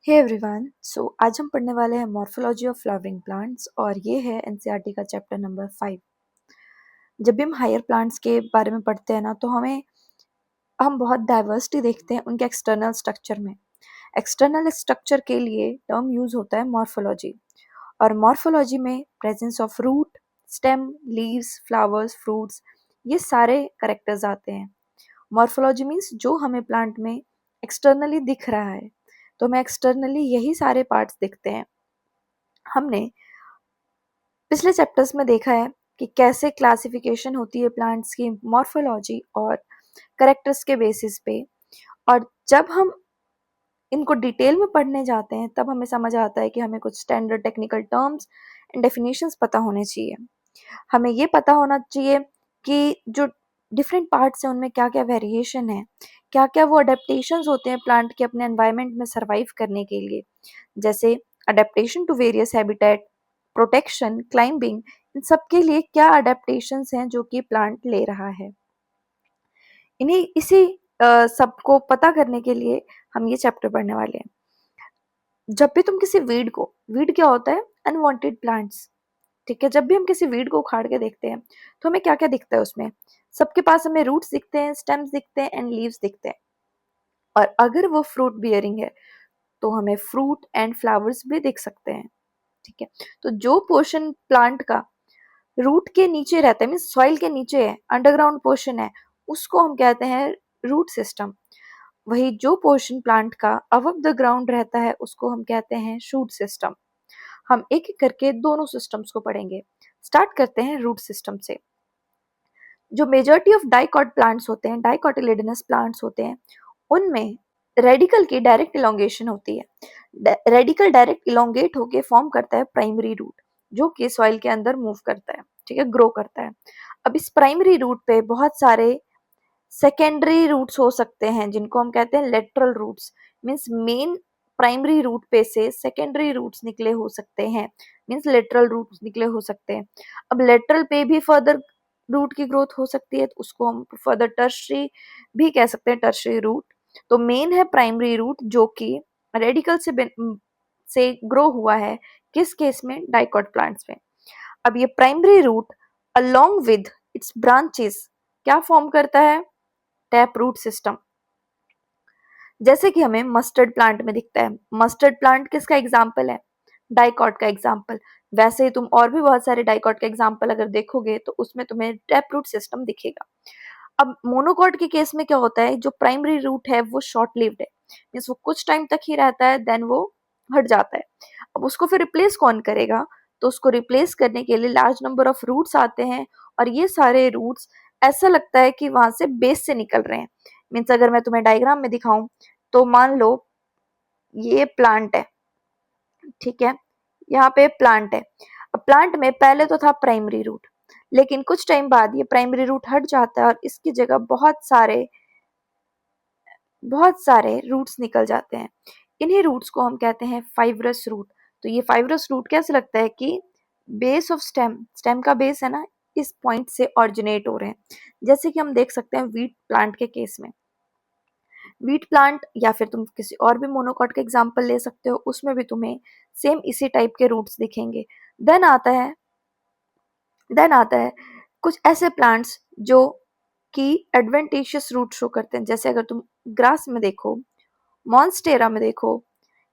Hey everyone, सो आज हम पढ़ने वाले हैं मॉर्फोलॉजी ऑफ फ्लावरिंग प्लांट्स और ये है एनसीईआरटी का चैप्टर नंबर 5। जब भी हम हायर प्लांट्स के बारे में पढ़ते हैं ना तो हम बहुत डाइवर्सिटी देखते हैं उनके एक्सटर्नल स्ट्रक्चर में। एक्सटर्नल स्ट्रक्चर के लिए टर्म यूज होता है मॉर्फोलॉजी, और मॉर्फोलॉजी में presence of root, stem, leaves, flowers, fruits, ये सारे करेक्टर्स आते हैं। मॉर्फोलॉजी मीन्स जो हमें प्लांट में एक्सटर्नली दिख रहा है, तो हमें एक्सटर्नली यही सारे पार्ट्स दिखते हैं। हमने पिछले चैप्टर्स में देखा है कि कैसे क्लासिफिकेशन होती है प्लांट्स की मॉर्फोलॉजी और करेक्टर्स के बेसिस पे, और जब हम इनको डिटेल में पढ़ने जाते हैं तब हमें समझ आता है कि हमें कुछ standard technical terms and definitions पता होने चाहिए। हमें ये पता होना चाहिए कि जो डिफरेंट पार्ट्स हैं उनमें क्या क्या वेरिएशन है, क्या क्या वो अडेप्टेशंस होते हैं प्लांट के अपने एनवायरनमेंट में सर्वाइव करने के लिए, जैसे adaptation to various habitat, protection, climbing, इन सब के लिए क्या अडेप्टेशंस हैं जो कि प्लांट ले रहा है। इन्हीं इसी सबको पता करने के लिए हम ये चैप्टर पढ़ने वाले हैं। जब भी तुम किसी वीड क्या होता है? Unwanted plants. ठीक है, जब भी हम किसी वीड को उखाड़ के देखते हैं तो हमें क्या क्या दिखता है उसमें? सबके पास हमें रूट्स दिखते हैं, स्टेम्स दिखते हैं एंड लीव्स दिखते हैं। और अगर वो फ्रूट बियरिंग है तो हमें फ्रूट एंड फ्लावर्स भी दिख सकते हैं। ठीक है, तो जो पोर्शन प्लांट का रूट के नीचे रहता है, मीन सॉइल के नीचे है, अंडरग्राउंड पोर्शन है, उसको हम कहते हैं रूट सिस्टम। वही जो पोर्शन प्लांट का अबव द ग्राउंड रहता है उसको हम कहते हैं शूट सिस्टम। हम एक एक करके दोनों सिस्टम्स को पढ़ेंगे। स्टार्ट करते हैं रूट सिस्टम से। जो मेजॉरिटी ऑफ डाइकॉट प्लांट्स होते हैं, डाइकोटिलेडोनस प्लांट्स होते हैं, उनमें रेडिकल की डायरेक्ट इलोंगेशन होती है। रेडिकल डायरेक्ट इलोंगेट होके फॉर्म करता है प्राइमरी रूट, जो कि सॉइल के अंदर मूव करता है, ठीक है, ग्रो करता है। अब इस प्राइमरी रूट पे बहुत सारे सेकेंडरी रूट्स हो सकते हैं जिनको हम कहते हैं lateral roots. Means main primary root पे से सेकेंडरी रूट्स निकले हो सकते हैं, मीन्स लेटरल रूट्स निकले हो सकते हैं। अब लेटरल पे भी फर्दर रूट की ग्रोथ हो सकती है, तो उसको हम फर्दर टर्शरी भी कह सकते हैं, टर्शरी रूट। तो मेन है प्राइमरी रूट जो कि रेडिकल से ग्रो हुआ है, किस केस में? डाइकॉट प्लांट्स में। अब ये primary root along with its branches क्या फॉर्म करता है? Tap root system. जैसे कि हमें मस्टर्ड प्लांट में दिखता है। मस्टर्ड प्लांट किसका एग्जाम्पल है? डाइकॉट का एग्जाम्पल। वैसे ही तुम और भी बहुत सारे डाइकॉट के एग्जाम्पल अगर देखोगे तो उसमें तुम्हें टैप रूट सिस्टम दिखेगा। अब मोनोकॉट के केस में क्या होता है? जो प्राइमरी रूट है वो शॉर्ट लिव्ड है, मीन्स वो कुछ टाइम तक ही रहता है, देन वो हट जाता है। अब उसको फिर रिप्लेस कौन करेगा? तो उसको रिप्लेस करने के लिए लार्ज नंबर ऑफ रूट्स आते हैं, और ये सारे रूट्स ऐसा लगता है कि वहां से बेस से निकल रहे हैं। मीन्स अगर मैं तुम्हें डायग्राम में दिखाऊं तो मान लो ये प्लांट है, ठीक है, यहाँ पे प्लांट है। अब प्लांट में पहले तो था प्राइमरी रूट, लेकिन कुछ टाइम बाद ये प्राइमरी रूट हट जाता है और इसकी जगह बहुत सारे रूट्स निकल जाते हैं। इन्हीं रूट्स को हम कहते हैं फाइब्रस रूट। तो ये फाइब्रस रूट कैसे लगता है कि बेस ऑफ स्टेम का बेस है ना, इस पॉइंट से ऑरिजिनेट हो रहे हैं। जैसे कि हम देख सकते हैं वीट प्लांट के केस में। वीट प्लांट या फिर तुम किसी और भी मोनोकॉट का एग्जांपल ले सकते हो, उसमें भी तुम्हें सेम इसी टाइप के रूट्स दिखेंगे। देन आता है देन आता है कुछ ऐसे प्लांट्स जो कि एडवेंटेशियस रूट शो करते हैं। जैसे अगर तुम ग्रास में देखो, मॉन्स्टेरा में देखो,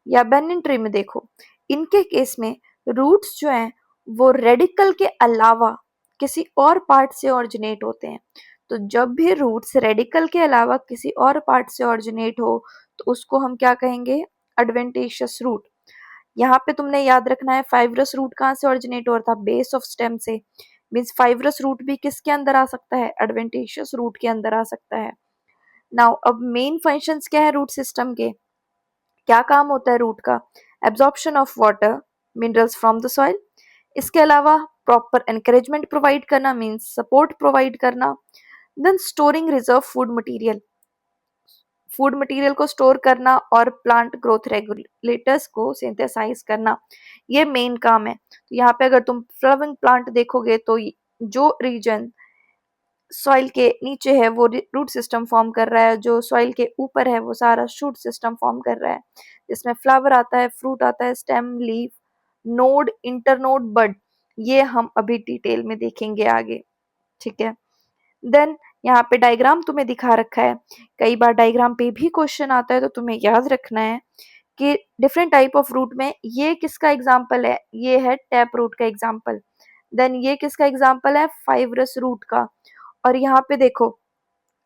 या बेनिन ट्री में देखो, इनके केस में रूट्स जो हैं वो रेडिकल के अलावा किसी और पार्ट से ऑरिजिनेट होते हैं। तो जब भी रूट्स रेडिकल के अलावा किसी और पार्ट से ऑरिजिनेट हो तो उसको हम क्या कहेंगे? Adventitious root. यहाँ पे तुमने याद रखना है फाइब्रस रूट कहाँ से ऑरिजिनेट हो रहा था? बेस ऑफ स्टेम से। मीन्स फाइब्रस रूट भी किसके अंदर आ सकता है? एडवेंटेशियस रूट के अंदर आ सकता है। नाउ अब मेन फंक्शंस क्या है रूट सिस्टम के? क्या काम होता है रूट का? Absorption of water, minerals from the soil. इसके अलावा प्रॉपर एनकरेजमेंट प्रोवाइड करना, मीन्स सपोर्ट प्रोवाइड करना। Then storing reserve food material को स्टोर करना और प्लांट ग्रोथ रेगुलेटर्स को सिंथेसाइज करना, ये मेन काम है। तो यहाँ पे अगर तुम फ्लावरिंग प्लांट देखोगे तो जो रीजन सॉइल के नीचे है वो रूट सिस्टम फॉर्म कर रहा है, जो सॉइल के ऊपर है वो सारा शूट सिस्टम फॉर्म कर रहा है, जिसमें फ्लावर आता है, फ्रूट आता है, स्टेम, लीफ, नोड, इंटरनोड, बड। ये हम अभी डिटेल में देखेंगे आगे, ठीक है। देन यहाँ पे डायग्राम तुम्हें दिखा रखा है। कई बार डायग्राम पे भी क्वेश्चन आता है, तो तुम्हें याद रखना है कि डिफरेंट टाइप ऑफ रूट में ये किसका एग्जाम्पल है, ये है टैप रूट का एग्जाम्पल। देन ये किसका एग्जाम्पल है, फाइब्रस रूट का। और यहाँ पे देखो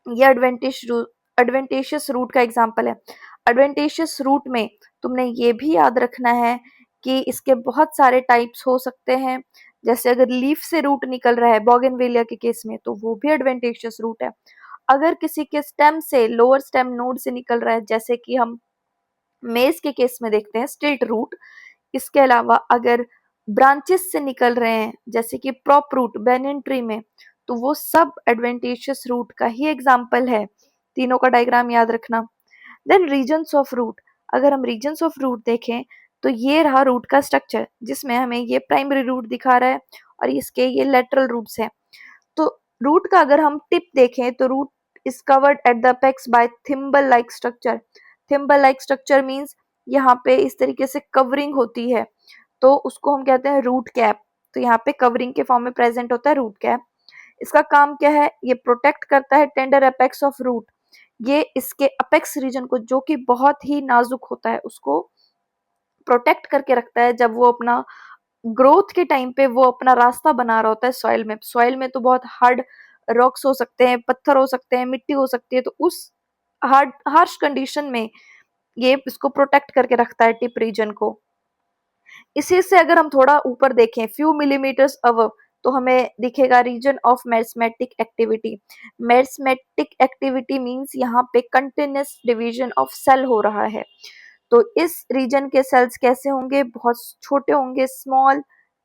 ये एडवेंटेशियस रूट का एग्जाम्पल है। एडवेंटेशियस रूट में तुमने ये भी याद रखना है कि इसके बहुत सारे टाइप्स हो सकते हैं। जैसे अगर लीफ से रूट निकल रहा है बोगनवेलिया के केस में, तो वो भी एडवेंटेशियस रूट है। अगर किसी के स्टेम से, लोअर स्टेम नोड से निकल रहा है, जैसे कि हम मेज के केस में देखते हैं स्टिल्ट रूट। इसके अलावा अगर ब्रांचेस से निकल रहे हैं, जैसे कि प्रॉप रूट बैनियन ट्री में, तो वो सब एडवेंटेशियस रूट का ही एग्जाम्पल है। तीनों का डायग्राम याद रखना। Then regions of root. अगर हम रीजन्स ऑफ रूट देखें, तो ये रहा रूट का स्ट्रक्चर, जिसमें हमें ये प्राइमरी रूट दिखा रहा है और इसके ये लेटरल रूट्स हैं। तो रूट का अगर हम टिप देखें, तो root is covered at the apex by thimble like structure. Thimble like structure means यहाँ पे इस तरीके से कवरिंग होती है, तो उसको हम कहते हैं रूट कैप। तो यहाँ पे कवरिंग के फॉर्म में प्रेजेंट होता है रूट कैप। इसका काम क्या है, ये प्रोटेक्ट करता है टेंडर अपेक्स ऑफ रूट। ये इसके अपेक्स रीजन को, जो कि बहुत ही नाजुक होता है, उसको प्रोटेक्ट करके रखता है। जब वो अपना ग्रोथ के टाइम पे वो अपना रास्ता बना रहा होता है सॉइल में, सॉइल में तो बहुत हार्ड रॉक्स हो सकते हैं, पत्थर हो सकते हैं, मिट्टी हो सकती है, तो उस हार्श कंडीशन में ये इसको प्रोटेक्ट करके रखता है टिप रीजन को। इसी से अगर हम थोड़ा ऊपर देखें, फ्यू मिलीमीटर्स अबव, तो हमें दिखेगा region of meristematic activity. Meristematic activity means यहाँ पे कंटिन्यूअस डिवीजन ऑफ सेल हो रहा है। तो इस रीजन के सेल्स कैसे होंगे, बहुत छोटे होंगे, small,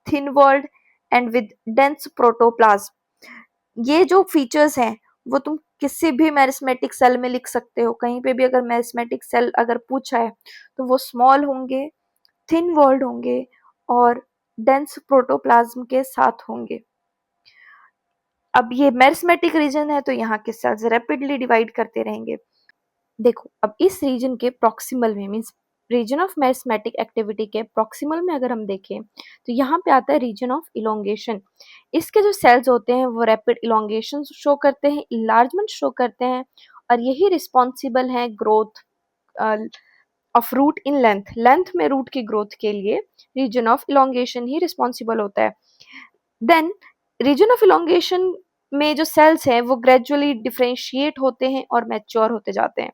thin walled and with dense protoplasm. ये जो फीचर्स हैं वो तुम किसी भी मेरिस्मेटिक सेल में लिख सकते हो। कहीं पे भी अगर मेरिस्मेटिक सेल अगर पूछा है, तो वो स्मॉल होंगे, थिन वॉल्ड होंगे और डेंस प्रोटोप्लाज्म के साथ होंगे। अब ये मेरिस्मेटिक रीजन है, तो यहाँ के सेल्स रैपिडली डिवाइड करते रहेंगे। देखो अब इस रीजन के प्रॉक्सिमल में, means region of meristematic activity के प्रॉक्सिमल में अगर हम देखें, तो यहाँ पे आता है रीजन ऑफ इलोंगेशन। इसके जो सेल्स होते हैं वो रैपिड इलोंगेशन शो करते हैं, इलार्जमेंट शो करते हैं, और यही रिस्पॉन्सिबल है growth of root in length. Length में रूट की ग्रोथ के लिए रीजन ऑफ इलोंगेशन ही रिस्पॉन्सिबल होता है। देन रीजन ऑफ इलोंगेशन में जो सेल्स हैं वो ग्रेजुअली डिफरेंशिएट होते हैं और मैच्योर होते जाते हैं।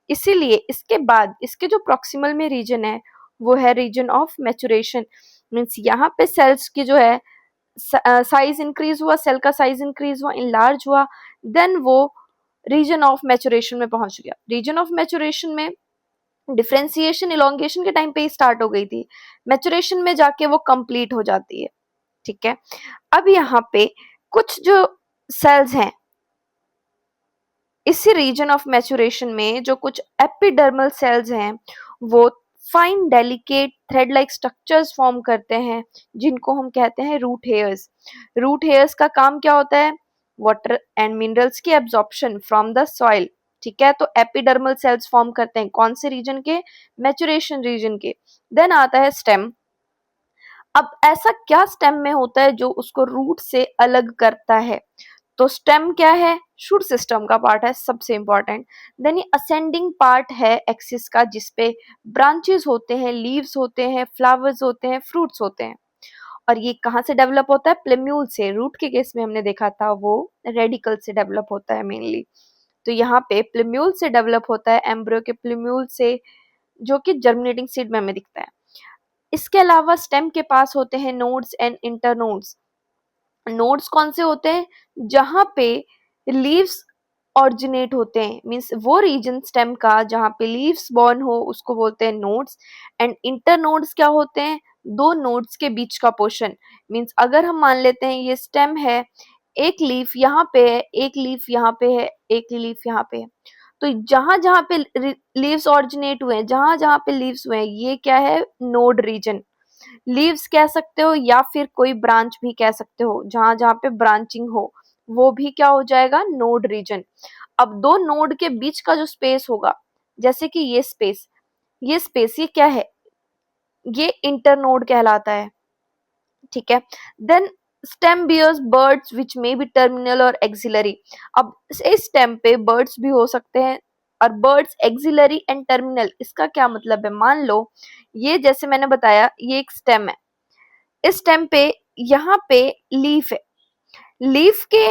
इसीलिए इसके बाद इसके जो प्रॉक्सिमल में रीजन है वो है रीजन ऑफ मैचुरेशन। मीन्स यहाँ पे सेल्स की जो है साइज इंक्रीज हुआ, सेल का साइज इंक्रीज हुआ, इनलार्ज हुआ, देन वो रीजन ऑफ मैचुरेशन में पहुंच गया। रीजन ऑफ मैचुरेशन में डिफरेंशिएशन इलोंगेशन के टाइम पे ही स्टार्ट हो गई थी, मैचुरेशन में जाके वो कंप्लीट हो जाती है, ठीक है। अब यहाँ पे कुछ जो सेल्स हैं इसी रीजन ऑफ मैचुरेशन में, जो कुछ एपिडर्मल सेल्स हैं वो fine delicate thread like structures form करते हैं, जिनको हम कहते हैं रूट हेयर्स। रूट हेयर्स का काम क्या होता है, वाटर एंड मिनरल्स की एब्जॉर्प्शन फ्रॉम द सॉइल, ठीक है। तो एपिडर्मल सेल्स फॉर्म करते हैं कौन से रीजन के, मैचुरेशन रीजन के। देन आता है स्टेम। अब ऐसा क्या स्टेम में होता है जो उसको रूट से अलग करता है, तो स्टेम क्या है, शूट सिस्टम का पार्ट है, सबसे इंपॉर्टेंट। देन ये असेंडिंग पार्ट है एक्सिस का, जिसपे ब्रांचेस होते हैं, लीव्स होते हैं, फ्लावर्स होते हैं, फ्रूट्स होते हैं। और ये कहाँ से डेवलप होता है, प्लेम्यूल से। रूट के केस में हमने देखा था वो रेडिकल से डेवलप होता है मेनली। तो यहाँ पे प्लेम्यूल से डेवलप होता है, एम्ब्रियो के प्लेम्यूल से, जो कि जर्मिनेटिंग सीड में हमें दिखता है। इसके अलावा स्टेम के पास होते हैं नोड्स एंड इंटरनोड्स। नोड्स कौन से होते हैं, जहां पे लीव्स ऑरिजिनेट होते हैं, मींस वो रीजन स्टेम का जहां पे लीव्स बॉर्न हो उसको बोलते हैं नोड्स। एंड इंटरनोड्स क्या होते हैं, दो नोड्स के बीच का पोर्शन। मींस अगर हम मान लेते हैं ये स्टेम है, एक लीफ यहाँ पे है, एक लीफ यहाँ पे है, एक लीफ यहाँ पे है, तो जहां जहां पे लीव्स ऑरिजिनेट हुए हैं, जहां जहां पे लीव्स हुए हैं, ये क्या है, नोड रीजन। लीव्स कह सकते हो या फिर कोई ब्रांच भी कह सकते हो, जहां जहां पे ब्रांचिंग हो, वो भी क्या हो जाएगा, नोड रीजन। अब दो नोड के बीच का जो स्पेस होगा, जैसे कि ये स्पेस ये क्या है, ये इंटरनोड कहलाता है, ठीक है। Then stem bears buds which may be terminal और एक्सिलरी। अब इस स्टेम पे बर्ड्स भी हो सकते हैं, और बर्ड्स एक्सिलरी एंड टर्मिनल, इसका क्या मतलब है, मान लो ये जैसे मैंने बताया ये एक स्टेम है, इस स्टेम पे यहाँ पे लीफ है, लीफ के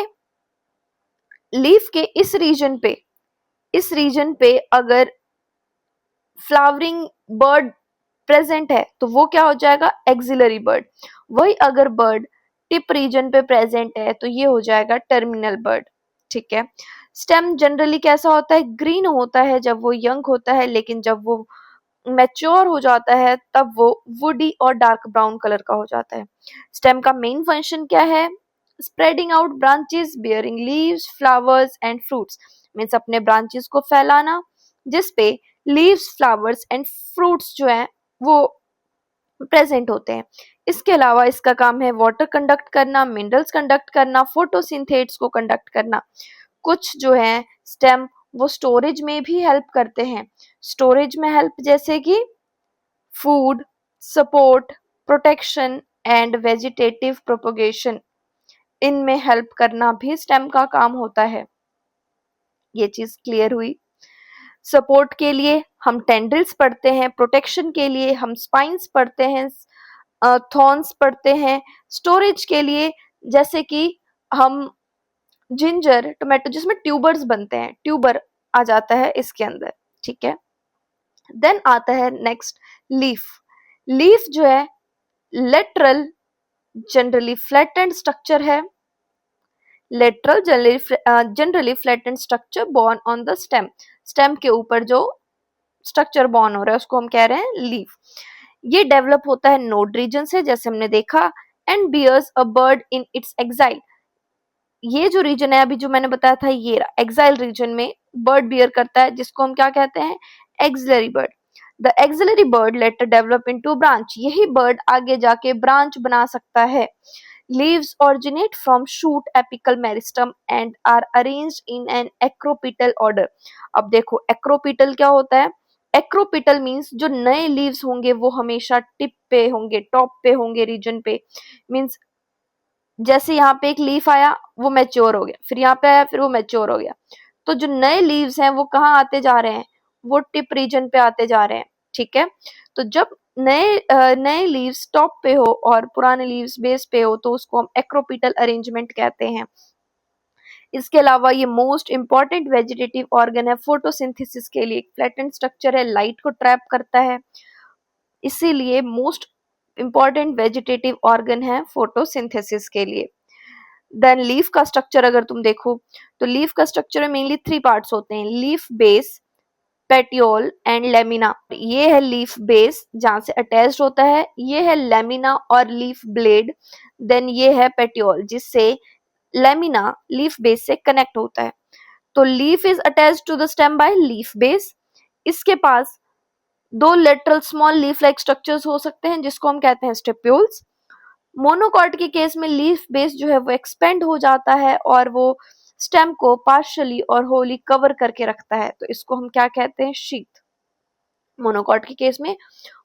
लीफ के इस रीजन पे अगर फ्लावरिंग बर्ड प्रेजेंट है तो वो क्या हो जाएगा, एक्सिलरी बर्ड। वही अगर बर्ड टिप रीजन पे प्रेजेंट है तो ये हो जाएगा टर्मिनल बर्ड, ठीक है। स्टेम जनरली कैसा होता है, ग्रीन होता है जब वो यंग होता है, लेकिन जब वो मैच्योर हो जाता है तब वो वुडी और डार्क ब्राउन कलर का हो जाता है। स्टेम का मेन फंक्शन क्या है, spreading out branches bearing leaves flowers and fruits, means अपने ब्रांचेस को फैलाना जिसपे लीव्स फ्लावर्स एंड फ्रूट्स जो है वो प्रेजेंट होते हैं। इसके अलावा इसका काम है वाटर कंडक्ट करना, मिनरल्स कंडक्ट करना, फोटोसिंथेट्स को कंडक्ट करना। कुछ जो है स्टेम वो स्टोरेज में भी हेल्प करते हैं, स्टोरेज में हेल्प जैसे कि food support protection and vegetative propagation, इनमें हेल्प करना भी स्टेम का काम होता है। ये चीज क्लियर हुई। सपोर्ट के लिए हम टेंड्रिल्स पढ़ते हैं, प्रोटेक्शन के लिए हम स्पाइंस पढ़ते हैं, थॉर्न्स पढ़ते हैं, स्टोरेज के लिए जैसे कि हम जिंजर टोमेटो जिसमें ट्यूबर्स बनते हैं, ट्यूबर आ जाता है इसके अंदर, ठीक है। देन आता है नेक्स्ट लीफ। लीफ जो है लेटरल जनरली फ्लैटेंड स्ट्रक्चर है, lateral generally flattened structure borne on the stem, stem के ऊपर जो स्ट्रक्चर बॉर्न हो रहा है उसको हम कह रहे हैं लीफ। ये डेवलप होता है नोड रीजन से जैसे हमने देखा, and bears a bud in its axil. ये जो रीजन है अभी जो मैंने बताया था ये एक्साइल रीजन में बर्ड बियर करता है जिसको हम क्या कहते हैं, axillary bud. The axillary bud later develop into branch, यही बर्ड आगे जाके ब्रांच बना सकता है। Leaves originate from shoot apical meristem and are arranged in an acropetal order। अब देखो acropetal क्या होता है, acropetal मीन्स जो नए लीव्स होंगे वो हमेशा टिप पे होंगे, टॉप पे होंगे, रीजन पे। मीन्स जैसे यहाँ पे एक लीफ आया वो मैच्योर हो गया, फिर यहाँ पे आया फिर वो मैच्योर हो गया, तो जो नए लीव्स हैं वो कहाँ आते जा रहे हैं, वो टिप रीजन पे आते जा रहे हैं, ठीक है। तो जब नए लीव्स टॉप पे हो और पुराने लीव्स बेस पे हो तो उसको हम एक्रोपिटल अरेंजमेंट कहते हैं। इसके अलावा ये मोस्ट इंपॉर्टेंट वेजिटेटिव ऑर्गन है फोटोसिंथेसिस के लिए, फ्लैटेंड स्ट्रक्चर है, लाइट को ट्रैप करता है, इसीलिए मोस्ट इंपॉर्टेंट वेजिटेटिव ऑर्गन है फोटोसिंथेसिस के लिए। देन लीफ का स्ट्रक्चर अगर तुम देखो तो लीफ का स्ट्रक्चर में मेनली 3 पार्ट्स होते हैं, leaf base, petiole and lamina. ये है लीफ बेस जहां से अटैच्ड होता है, ये है लेमिना और लीफ ब्लेड, देन ये है पेटियोल जिससे लेमिना लीफ बेस से कनेक्ट होता है। तो leaf is attached to the stem by leaf base. इसके पास दो lateral small leaf like structures हो सकते हैं जिसको हम कहते हैं स्टिप्यूल्स। मोनोकॉट के केस में लीफ बेस जो है वो एक्सपेंड हो जाता है और वो स्टेम को पार्शियली और होली कवर करके रखता है, तो इसको हम क्या कहते हैं, शीथ। मोनोकॉट के केस में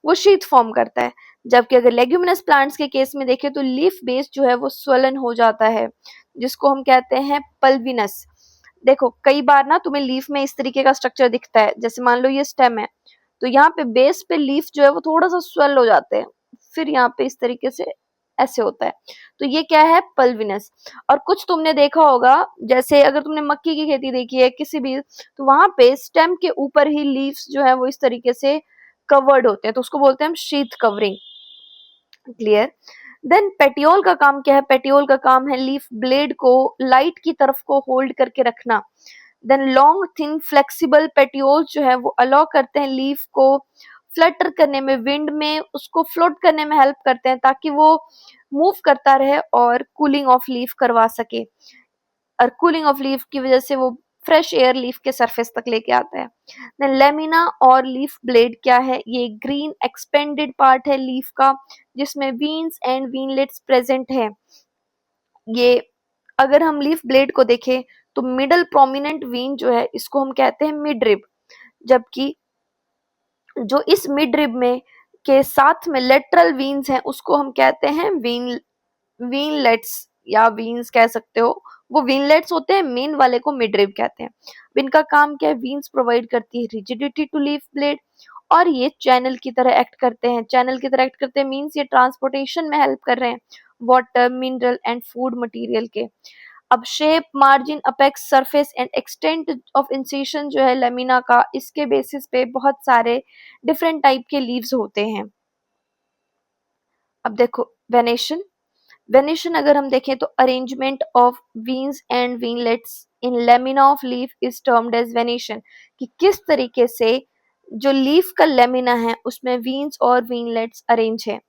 वो शीथ फॉर्म करता है, जबकि अगर लेग्यूमिनस प्लांट्स के केस में देखें तो लीफ बेस जो है वो स्वलन हो जाता है जिसको हम कहते हैं पल्विनस। देखो कई बार ना तुम्हें लीफ में इस तरीके का स्ट्रक्चर दिखता है, जैसे मान लो ये स्टेम है तो यहाँ पे बेस पे लीफ जो है वो थोड़ा सा स्वेल हो जाते हैं, फिर यहाँ पे इस तरीके से ऐसे होता है, तो ये क्या है, पल्विनस। और कुछ तुमने देखा होगा जैसे अगर तुमने मक्की की खेती देखी है किसी भी, तो वहां पे स्टेम के ऊपर ही लीव्स जो है वो इस तरीके से कवर्ड होते हैं, तो उसको बोलते हैं हम sheath covering, clear. Then petiole का काम क्या है, पेटियोल का काम है लीफ ब्लेड को लाइट की तरफ को होल्ड करके रखना। Then long thin flexible petioles जो है वो अलाउ करते हैं लीफ को फ्लटर करने में, विंड में उसको फ्लोट करने में हेल्प करते हैं ताकि वो मूव करता रहे और कूलिंग ऑफ लीफ करवा सके, और कूलिंग ऑफ लीफ की वजह से वो फ्रेश एयर लीफ के सरफेस तक लेके आता है। देन लेमिना और लीफ ब्लेड क्या है, ये ग्रीन एक्सपेंडेड पार्ट है लीफ का जिसमें वीन्स एंड वीनलेट्स प्रेजेंट है। ये अगर हम लीफ ब्लेड को देखें तो मिडल प्रोमिनेंट वीन जो है इसको हम कहते हैं मिड रिब, जबकि जो इस मिड रिब में के साथ में लेटरल वीन्स हैं उसको हम कहते हैं वीनलेट्स या वीन्स कह सकते हो। वो वीनलेट्स होते हैं, मेन वाले को मिड रिब कहते हैं। इनका काम क्या है, वीन्स प्रोवाइड करती है रिजिडिटी टू लीफ ब्लेड, और ये चैनल की तरह एक्ट करते हैं। चैनल की तरह एक्ट करते हैं मीन्स ये ट्रांसपोर्टेशन में हेल्प कर रहे हैं water, mineral and food material के। अब shape, margin, apex, surface and extent of incision जो है लेमिना का, इसके बेसिस पे बहुत सारे डिफरेंट टाइप के लीव्स होते हैं। अब देखो वेनेशन, वेनेशन अगर हम देखें तो arrangement of veins and veinlets in lamina of leaf is termed as venation, कि किस तरीके से जो लीफ का लेमिना है उसमें वीन्स और वीनलेट्स अरेंज है।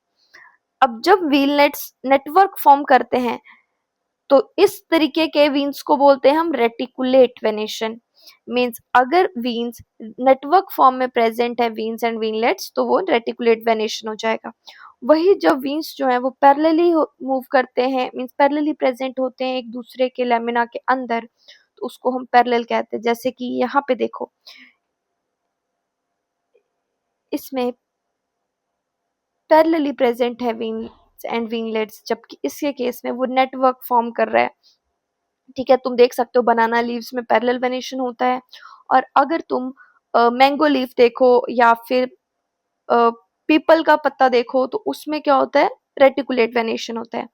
अब जब वीनलेट्स नेटवर्क फॉर्म करते हैं तो इस तरीके के वीन्स को बोलते हैं हम रेटिकुलेट वेनेशन। मीन्स अगर वीन्स नेटवर्क फॉर्म में प्रेजेंट है वीन्स एंड वीनलेट्स तो वो रेटिकुलेट वेनेशन हो जाएगा। वही जब वीन्स जो है वो पैरेलली मूव करते हैं, मीन्स पैरेलली प्रेजेंट होते हैं एक दूसरे के लेमिना के अंदर, तो उसको हम पैरेलल कहते हैं। जैसे कि यहाँ पे देखो इसमें पैरेलली प्रेजेंट है वीन्स एंड वीनलेट्स, जबकि इसके केस में वो नेटवर्क फॉर्म कर रहा है। ठीक है, तुम देख सकते हो बनाना लीव्स में पैरेलल वेनेशन होता है, और अगर तुम मैंगो लीफ देखो या फिर पीपल का पत्ता देखो तो उसमें क्या होता है, रेटिकुलेट वेनेशन होता है।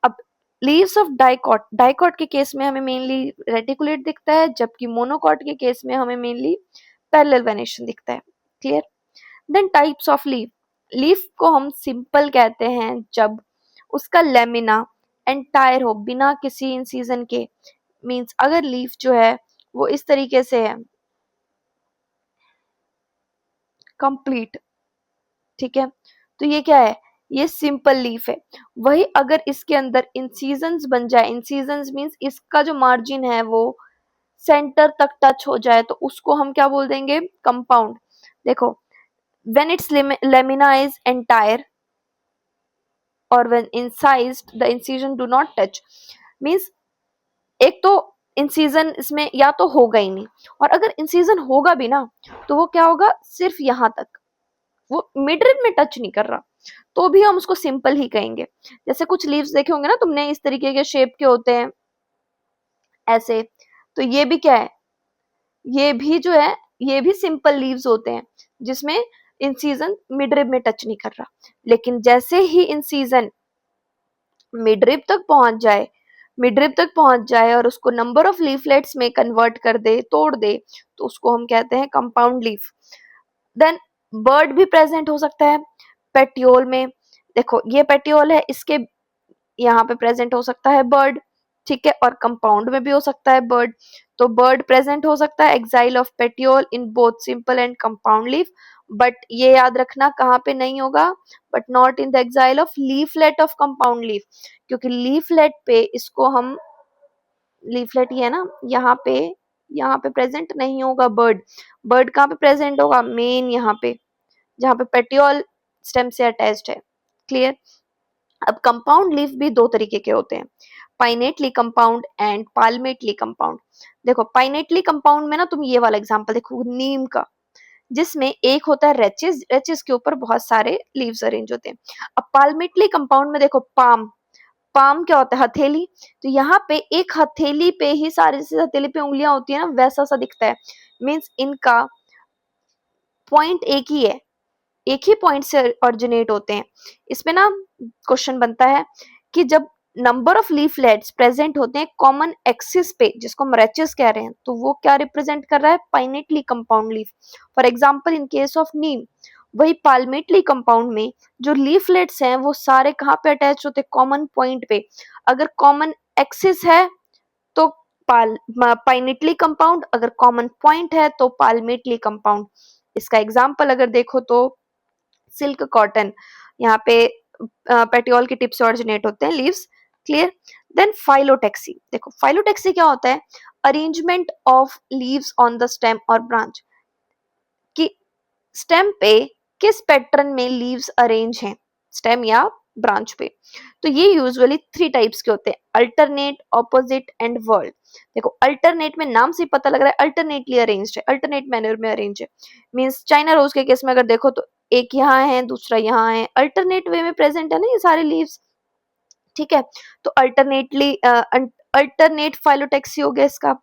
अब लीव्स ऑफ डाइकॉट, डाइकॉट के केस में हमें मेनली रेटिकुलेट दिखता है, जबकि मोनोकॉट के केस में हमें मेनली पैरेलल वेनेशन दिखता है। Clear. Then types of leaf, leaf को हम सिंपल कहते हैं जब उसका लेमिना एंटायर हो बिना किसी इंसिजन के। मींस अगर लीफ जो है वो इस तरीके से है कंप्लीट, ठीक है, तो ये क्या है, ये सिंपल लीफ है। वही अगर इसके अंदर इंसिजन्स बन जाए, इंसिजन्स मींस इसका जो मार्जिन है वो सेंटर तक टच हो जाए, तो उसको हम क्या बोल देंगे, कंपाउंड। देखो when its lamina is entire और when incised the incision do not touch, means एक तो इंसिजन इसमें या तो होगा ही नहीं, और अगर इंसिजन होगा भी ना तो वो क्या होगा, सिर्फ यहां तक, वो मिडरिब में टच नहीं कर रहा, तो भी हम उसको सिंपल ही कहेंगे। जैसे कुछ लीव्स देखे होंगे ना तुमने, इस तरीके के शेप के होते हैं ऐसे, तो ये भी क्या है, ये भी जो है ये भी सिंपल लीव्स होते हैं जिसमें इंसिजन मिडरिब में टच नहीं कर रहा। लेकिन जैसे ही इंसिजन मिडरिब तक पहुंच जाए, मिडरिब तक पहुंच जाए और उसको नंबर ऑफ लीफलेट्स में कन्वर्ट कर दे, तोड़ दे, तो उसको हम कहते हैं कंपाउंड लीफ। देन बर्ड भी प्रेजेंट हो सकता है पेटियोल में। देखो ये पेटियोल है, इसके यहाँ पे प्रेजेंट हो सकता है बर्ड, ठीक है, और कंपाउंड में भी हो सकता है बर्ड। तो बर्ड प्रेजेंट हो सकता है axil of petiole in both simple and compound leaf, but ये याद रखना कहाँ पे नहीं होगा, but not in the axil of leaflet of compound leaf, क्योंकि लीफलेट पे इसको हम, लीफलेट ही है ना, यहाँ पे प्रेजेंट नहीं होगा बर्ड। बर्ड कहाँ पे प्रेजेंट होगा, मेन यहाँ पे जहाँ पे पेटियोल स्टेम से अटैच्ड है। क्लियर। अब कंपाउंड लीफ भी दो तरीके के होते हैं, पाइनेटली कंपाउंड एंड पाल्मेटली कंपाउंड। देखो पाइनेटली कंपाउंड में ना तुम ये वाला एग्जांपल देखो नीम का, जिसमें एक होता है रेचिस, रेचिस के ऊपर बहुत सारे लीव्स अरेंज होते हैं। अब पाल्मेटली कंपाउंड में देखो पाम, पाम क्या होता है, हथेली, तो यहाँ पे एक हथेली पे ही सारी से हथेली पे उंगलियां होती है ना, वैसा सा दिखता है। मीन्स इनका पॉइंट एक ही है, एक ही पॉइंट से ऑरिजिनेट होते हैं। इसमें ना क्वेश्चन बनता है कि जब नंबर ऑफ लीफलेट्स प्रेजेंट होते हैं कॉमन एक्सिस पे, जिसको हम रेचेस कह रहे हैं, तो वो क्या रिप्रेजेंट कर रहा है, pinnately compound leaf. For example in case of neem, वही पाल्मेटली कंपाउंड में जो लीफलेट्स हैं वो सारे कहाँ पे अटैच होते हैं, कॉमन पॉइंट पे। अगर कॉमन एक्सिस है तो पाइनेटली कंपाउंड, अगर कॉमन पॉइंट है तो पाल्मेटली कंपाउंड। इसका एग्जाम्पल अगर देखो तो सिल्क कॉटन, यहाँ पे पेटियोल की टिप से ऑरिजिनेट होते हैं लीव्स। क्लियर। देन फाइलोटेक्सी, देखो फाइलोटेक्सी क्या होता है, arrangement of leaves on the stem और ब्रांच, कि स्टेम पे किस पैटर्न में लीव्स अरेंज हैं, स्टेम या ब्रांच पे। तो ये यूजुअली 3 टाइप्स के होते हैं, अल्टरनेट, ऑपोजिट एंड वर्ल्ड। देखो अल्टरनेट में नाम से ही पता लग रहा है अल्टरनेटली अरेंज्ड है, अल्टरनेट मैनर में अरेंज है। मींस चाइना रोज के केस में अगर देखो तो एक यहाँ है दूसरा यहाँ है, अल्टरनेट वे में प्रेजेंट है ना ये सारे लीव्स, ठीक है। तो अल्टरनेट फाइलोटेक्सी हो गया इसका।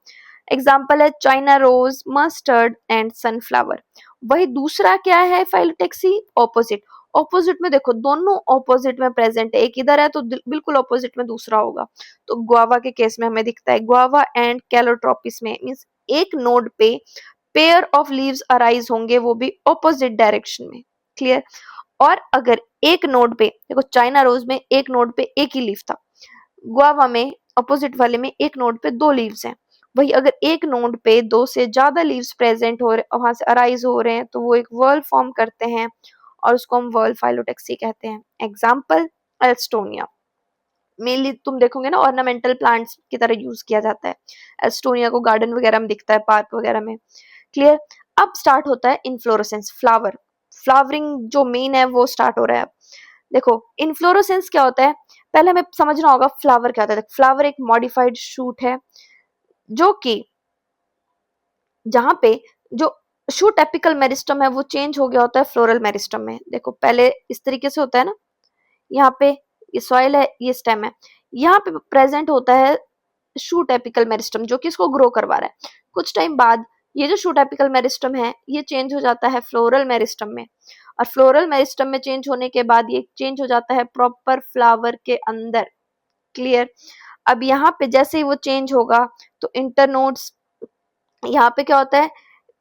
एग्जाम्पल है China rose, mustard and sunflower. वही दूसरा क्या है फाइलोटेक्सी, ऑपोजिट। ऑपोजिट में देखो दोनों ऑपोजिट में प्रेजेंट है, एक इधर है तो बिल्कुल ऑपोजिट में दूसरा होगा। तो गुआवा के केस में हमें दिखता है, गुआवा एंड कैलोट्रोपिस में मींस एक नोड पे पेयर ऑफ लीव्स अराइज होंगे, वो भी ऑपोजिट डायरेक्शन में। क्लियर। और अगर एक नोड पे देखो, चाइना रोज में एक नोड पे एक ही लीफ था, गुआवा में अपोजिट वाले में एक नोड पे 2 लीव्स हैं। वही अगर एक नोड पे 2 से ज्यादा लीव्स प्रेजेंट हो रहे, वहां से अराइज हो रहे हैं, तो वो एक वर्ल फॉर्म करते हैं और उसको हम वर्ल फाइलोटेक्सी कहते हैं। एग्जाम्पल एल्स्टोनिया, मेनली तुम देखोगे ना ऑर्नामेंटल प्लांट्स की तरह यूज किया जाता है। एल्स्टोनिया को गार्डन वगैरह में दिखता है, पार्क वगैरह में। क्लियर। अब स्टार्ट होता है इन्फ्लोरेसेंस, फ्लावर, फ्लावरिंग जो मेन है वो स्टार्ट हो रहा है अब। देखो इन्फ्लोरेसेंस क्या होता है, पहले हमें समझना होगा फ्लावर क्या होता है। फ्लावर एक मॉडिफाइड शूट है, जो कि जहां पे जो शूट एपिकल मेरिस्टम है वो चेंज हो गया होता है फ्लोरल मेरिस्टम में। देखो पहले इस तरीके से होता है ना, यहाँ पे ये सॉइल है, ये स्टेम है, यहाँ पे प्रेजेंट होता है शूट एपिकल मेरिस्टम जो कि इसको ग्रो करवा रहा है। कुछ टाइम बाद ये जो शूट एपिकल मेरिस्टम है ये चेंज हो जाता है फ्लोरल मेरिस्टम में, और फ्लोरल मेरिस्टम में चेंज होने के बाद ये चेंज हो जाता है प्रॉपर फ्लावर के अंदर। क्लियर। अब यहाँ पे जैसे ही वो चेंज होगा तो इंटरनोड्स, यहाँ पे क्या होता है,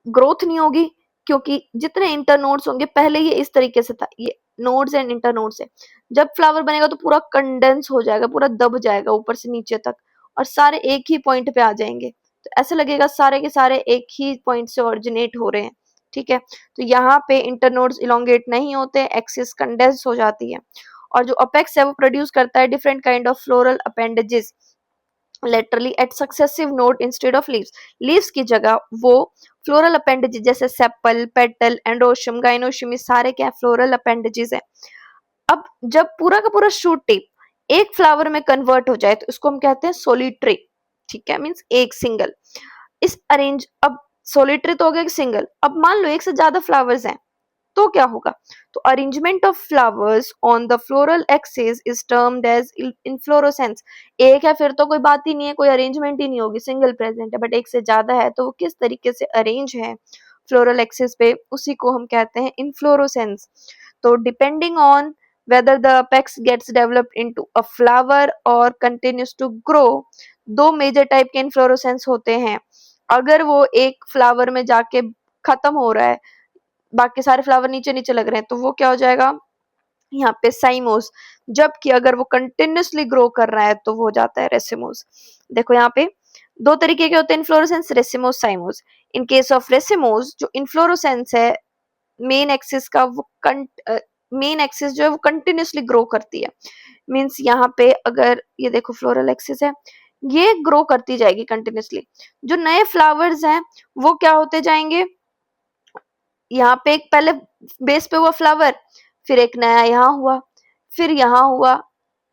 ग्रोथ नहीं होगी, क्योंकि जितने इंटरनोड्स होंगे, पहले ये इस तरीके से था, ये नोड्स एंड इंटरनोड्स है। जब फ्लावर बनेगा तो पूरा कंडेंस हो जाएगा, पूरा दब जाएगा ऊपर से नीचे तक, और सारे एक ही पॉइंट पे आ जाएंगे। तो ऐसे लगेगा सारे के सारे एक ही पॉइंट से ओरिजिनेट हो रहे हैं। ठीक है। तो यहाँ पे इंटरनोड्स इलोंगेट नहीं होते, एक्सिस कंडेंस हो जाती है, और जो अपेक्स है वो प्रोड्यूस करता है different kind of floral appendages laterally at successive node instead of leaves. Leaves की जगह वो फ्लोरल अपेंडेजेस जैसे सेपल, पेटल, एंडोशियम, गाइनोशियम, ये सारे क्या फ्लोरल अपेंडेजेस है। अब जब पूरा का पूरा शूट टिप एक फ्लावर में कन्वर्ट हो जाए तो इसको हम कहते हैं सोलिट्री। ठीक है, मींस एक सिंगल। इस अरेंज, अब सोलिट्री तो हो गया सिंगल, अब मान लो एक से ज्यादा फ्लावर्स हैं तो क्या होगा, तो arrangement of flowers on the floral axis is termed as inflorescence. एक है फिर तो कोई बात ही नहीं है, कोई अरेंजमेंट ही नहीं होगी, सिंगल प्रेजेंट है, बट एक से ज्यादा है तो वो किस तरीके से अरेंज है फ्लोरल एक्सिस पे, उसी को हम कहते हैं इन्फ्लोरोसेंस। तो depending on whether the apex gets developed into a flower or continues to grow, 2 major type के इन्फ्लोरोसेंस होते हैं। अगर वो एक फ्लावर में जाके खत्म हो रहा है, बाकी सारे फ्लावर नीचे नीचे लग रहे हैं, तो वो क्या हो जाएगा यहाँ पे साइमोस। जबकि अगर वो कंटिन्यूसली ग्रो कर रहा है तो वो हो जाता है रेसिमोस। देखो यहाँ पे 2 तरीके के होते हैं inflorescence, racemose, साइमोस। In case of racemose जो इन्फ्लोरेसेंस है, मेन एक्सिस का वो मेन एक्सिस जो है वो कंटिन्यूसली ग्रो करती है। मींस यहाँ पे अगर ये देखो फ्लोरल एक्सिस है, ये ग्रो करती जाएगी कंटिन्यूसली। जो नए फ्लावर्स हैं वो क्या होते जाएंगे, यहाँ पे एक पहले बेस पे हुआ फ्लावर, फिर एक नया यहाँ हुआ, फिर यहाँ हुआ,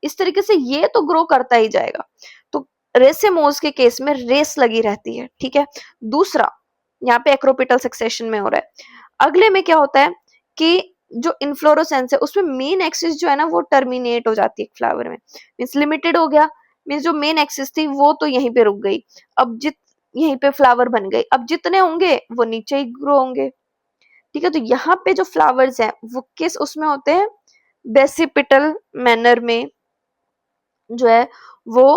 इस तरीके से ये तो ग्रो करता ही जाएगा। तो रेसेमोस के केस में रेस लगी रहती है। ठीक है। दूसरा यहाँ पे एक्रोपिटल सक्सेशन में हो रहा है। अगले में क्या होता है कि जो इन्फ्लोरोसेंस है उसमें मेन एक्सिस जो है ना वो टर्मिनेट हो जाती है फ्लावर में, मीन्स लिमिटेड हो गया। मीन्स जो मेन एक्सिस थी वो तो यहीं पे रुक गई, अब यहीं पे फ्लावर बन गई, अब जितने होंगे वो नीचे ही ग्रो होंगे। ठीक है। तो यहाँ पे जो फ्लावर्स हैं वो किस उसमें होते हैं, बेसिपिटल मैनर में जो है वो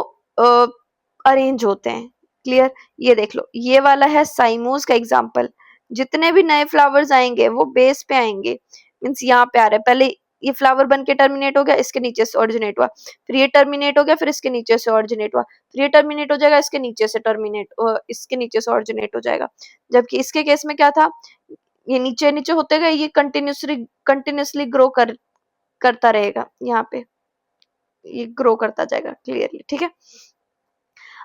अरेंज होते हैं। क्लियर। ये देख लो, ये वाला है साइमोस का एग्जांपल। जितने भी नए फ्लावर्स आएंगे वो बेस पे आएंगे, मीन्स यहाँ पे आ रहा है, पहले ये फ्लावर बन के टर्मिनेट हो गया, इसके नीचे से ऑरिजिनेट हुआ, फिर ये टर्मिनेट हो गया, फिर इसके नीचे से ऑरिजिनेट हुआ, फिर ये टर्मिनेट हो जाएगा, इसके नीचे से इसके नीचे से ऑरिजिनेट हो जाएगा। जबकि इसके केस में क्या था, ये नीचे नीचे होते गए, ये कंटिन्यूसली ग्रो करता रहेगा, यहाँ पे ये ग्रो करता जाएगा क्लियरली। ठीक है।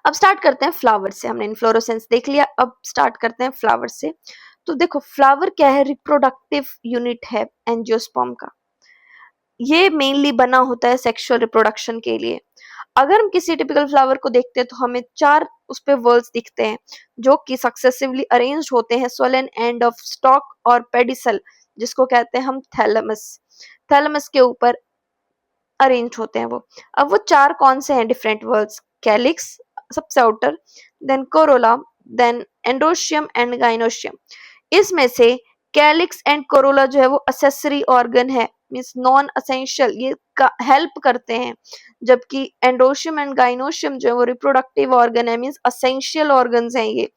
अब स्टार्ट करते हैं फ्लावर से, हमने इन्फ्लोरेसेंस देख लिया, अब स्टार्ट करते हैं फ्लावर से। तो देखो फ्लावर क्या है, रिप्रोडक्टिव यूनिट है एंजियोस्पर्म का। ये मेनली बना होता है सेक्सुअल रिप्रोडक्शन के लिए। अगर हम किसी टिपिकल फ्लावर को देखते हैं तो हमें 4 उस पे व्हर्ल्स दिखते हैं जो कि सक्सेसिवली अरेंज्ड होते हैं सोलन एंड ऑफ स्टॉक और पेडिसल, जिसको कहते हैं हम थैलेमस। थैलेमस के ऊपर अरेंज होते हैं वो। अब वो 4 कौन से हैं डिफरेंट व्हर्ल्स? कैलिक्स सबसे outer, then corolla, then androecium and gynoecium. इसमें से कैलिक्स एंड कोरोला जो है वो असेसरी ऑर्गन है, मींस नॉन असेंशियल, ये हेल्प करते हैं, जबकि एंडोशियम एंड गाइनोशियम जो है वो रिप्रोडक्टिव ऑर्गन है, मींस असेंशियल ऑर्गन्स हैं ये।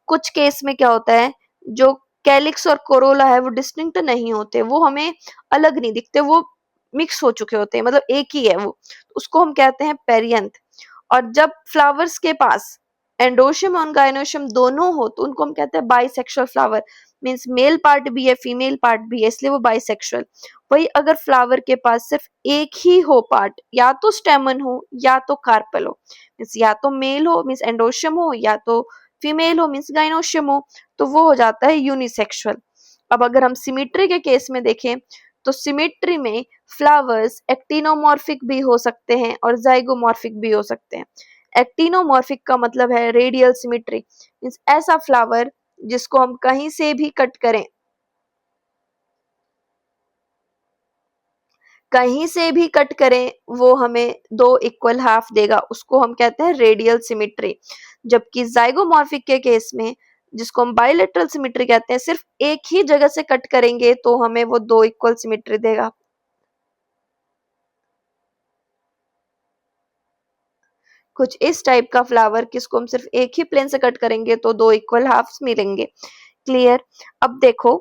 कुछ केस में क्या होता है, जो कैलिक्स और कोरोला है वो डिस्टिंक्ट नहीं होते, वो हमें अलग नहीं दिखते, वो मिक्स हो चुके होते हैं, मतलब एक ही है वो, उसको हम कहते हैं पेरियंथ। और जब फ्लावर्स के पास एंडोशियम और गाइनोशियम दोनों हो तो उनको हम कहते हैं bisexual flower, means male part भी है फीमेल पार्ट भी है, इसलिए वो बाइसेक्सुअल। वही अगर फ्लावर के पास सिर्फ एक ही हो पार्ट, या तो स्टेमन हो या तो कार्पेल हो, मींस या तो मेल हो मींस एंडोशियम हो, या तो फीमेल हो मींस गाइनोशियम हो, तो वो हो जाता है यूनिसेक्सुअल। अब अगर हम सिमेट्री के केस में देखें तो सिमेट्री में फ्लावर्स एक्टिनोमॉर्फिक भी हो सकते हैं और जाइगोमॉर्फिक भी हो सकते हैं। एक्टिनोमॉर्फिक का मतलब है रेडियल सिमेट्री, मींस ऐसा फ्लावर जिसको हम कहीं से भी कट करें, कहीं से भी कट करें वो हमें 2 इक्वल हाफ देगा, उसको हम कहते हैं रेडियल सिमेट्री। जबकि जाइगोमॉर्फिक के केस में, जिसको हम बाइलेटरल सिमेट्री कहते हैं, सिर्फ एक ही जगह से कट करेंगे तो हमें वो 2 इक्वल सिमेट्री देगा। कुछ इस टाइप का फ्लावर किसको हम सिर्फ एक ही प्लेन से कट करेंगे तो 2 इक्वल हाफ्स मिलेंगे। क्लियर? अब देखो,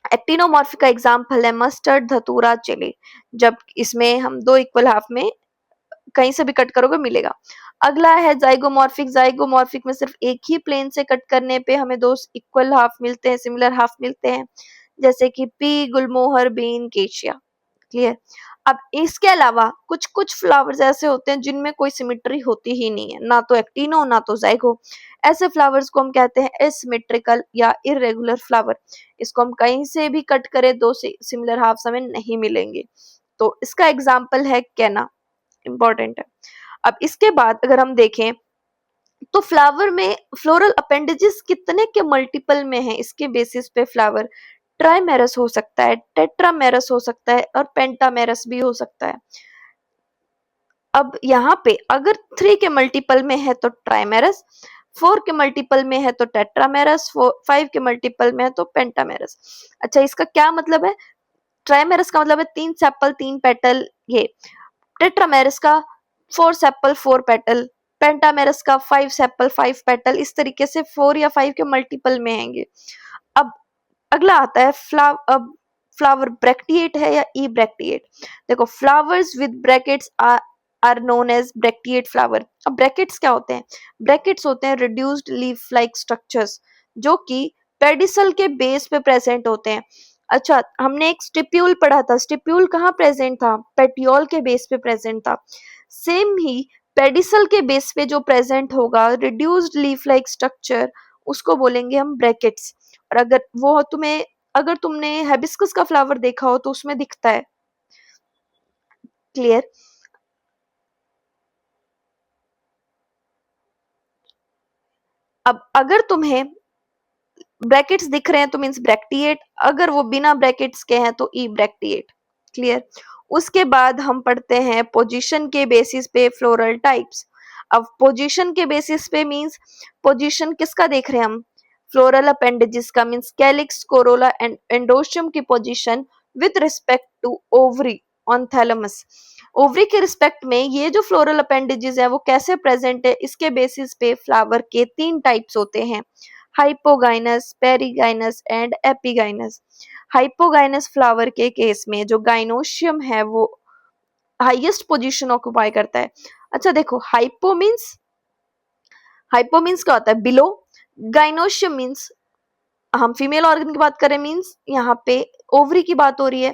एक्टिनोमॉर्फिक का एग्जांपल है मस्टर्ड, धतूरा, चिली। जब इसमें हम 2 इक्वल हाफ में कहीं से भी कट करोगे मिलेगा। अगला है जाइगोमॉर्फिक। जाइगोमॉर्फिक में सिर्फ एक ही प्लेन से कट करने पे हमें 2 इक्वल हाफ मिलते हैं, सिमिलर हाफ मिलते हैं, जैसे कि पी, गुलमोहर, बीन, केशिया। क्लियर? अब इसके अलावा कुछ कुछ फ्लावर्स ऐसे होते हैं जिनमें कोई सिमेट्री होती ही नहीं है, ना तो एक्टिनो ना तो जाइगो। ऐसे फ्लावर्स को हम कहते हैं एसिमेट्रिकल या इरेगुलर फ्लावर। इसको हम कहीं से भी कट करें 2 सिमिलर हाफ्स हमें नहीं मिलेंगे। तो इसका एग्जाम्पल है कैना, इंपॉर्टेंट है। अब इसके बाद अगर हम देखें तो फ्लावर में फ्लोरल अपेंडेजेस कितने के मल्टीपल में है, इसके बेसिस पे फ्लावर ट्राइमेरस हो सकता है, टेट्रामेरस हो सकता है और पेंटामेरस भी हो सकता है। अब यहाँ पे अगर 3 के मल्टीपल में है तो ट्राइमेरस, 4 के मल्टीपल में है तो टेट्रामेरस, 5 के मल्टीपल में है तो पेंटामेरस। अच्छा, इसका क्या मतलब है? ट्राइमेरस का मतलब है 3 सेपल 3 पेटल ये, टेट्रामेरस का 4 सेपल 4 पेटल, पेंटामेरस का 5 सेपल 5 पेटल, इस तरीके से 4 या 5 के मल्टीपल में आएंगे। अब अगला आता है अब फ्लावर ब्रैक्टिएट है या ई ब्रैक्टिएट। देखो, flowers with bracts are known as bracteate flower. अब ब्रैकेट्स क्या होते हैं? ब्रैकेट्स होते हैं रिड्यूस्ड लीफ लाइक स्ट्रक्चर्स जो कि पेडिसल के बेस पे प्रेजेंट होते हैं। अच्छा, हमने एक स्टिप्यूल पढ़ा था, स्टिप्यूल कहाँ प्रेजेंट था? पेटियोल के बेस पे प्रेजेंट था। सेम ही पेडिसल के बेस पे जो प्रेजेंट होगा रिड्यूस्ड लीफ लाइक स्ट्रक्चर, उसको बोलेंगे हम ब्रैकेट्स। और अगर तुमने हिबिस्कस का फ्लावर देखा हो तो उसमें दिखता है। क्लियर? अब अगर तुम्हें ब्रैकेट्स दिख रहे हैं तो मींस ब्रैक्टिएट, अगर वो बिना ब्रैकेट्स के हैं तो ई ब्रैक्टिएट। क्लियर? उसके बाद हम पढ़ते हैं पोजीशन के बेसिस पे फ्लोरल टाइप्स। अब पोजीशन के बेसिस पे मींस पोजीशन किसका देख रहे हैं हम? फ्लोरल अपेंडेजेस का, means calyx, corolla and androecium की position with respect to ovary on thalamus. Ovary के रिस्पेक्ट में ये जो फ्लोरल अपेंडेजेस है वो कैसे प्रेजेंट है, इसके बेसिस पे फ्लावर के 3 टाइप्स होते हैं, hypogynous, perigynous and epigynous. Hypogynous flower के केस में जो गाइनोशियम है वो हाईएस्ट पोजीशन ऑक्युपाई करता है। अच्छा देखो, हाइपो मीन्स क्या होता है? बिलो। गाइनोशियम मीन्स, हम फीमेल ऑर्गन की बात करें मीन्स यहाँ पे ओवरी की बात हो रही है।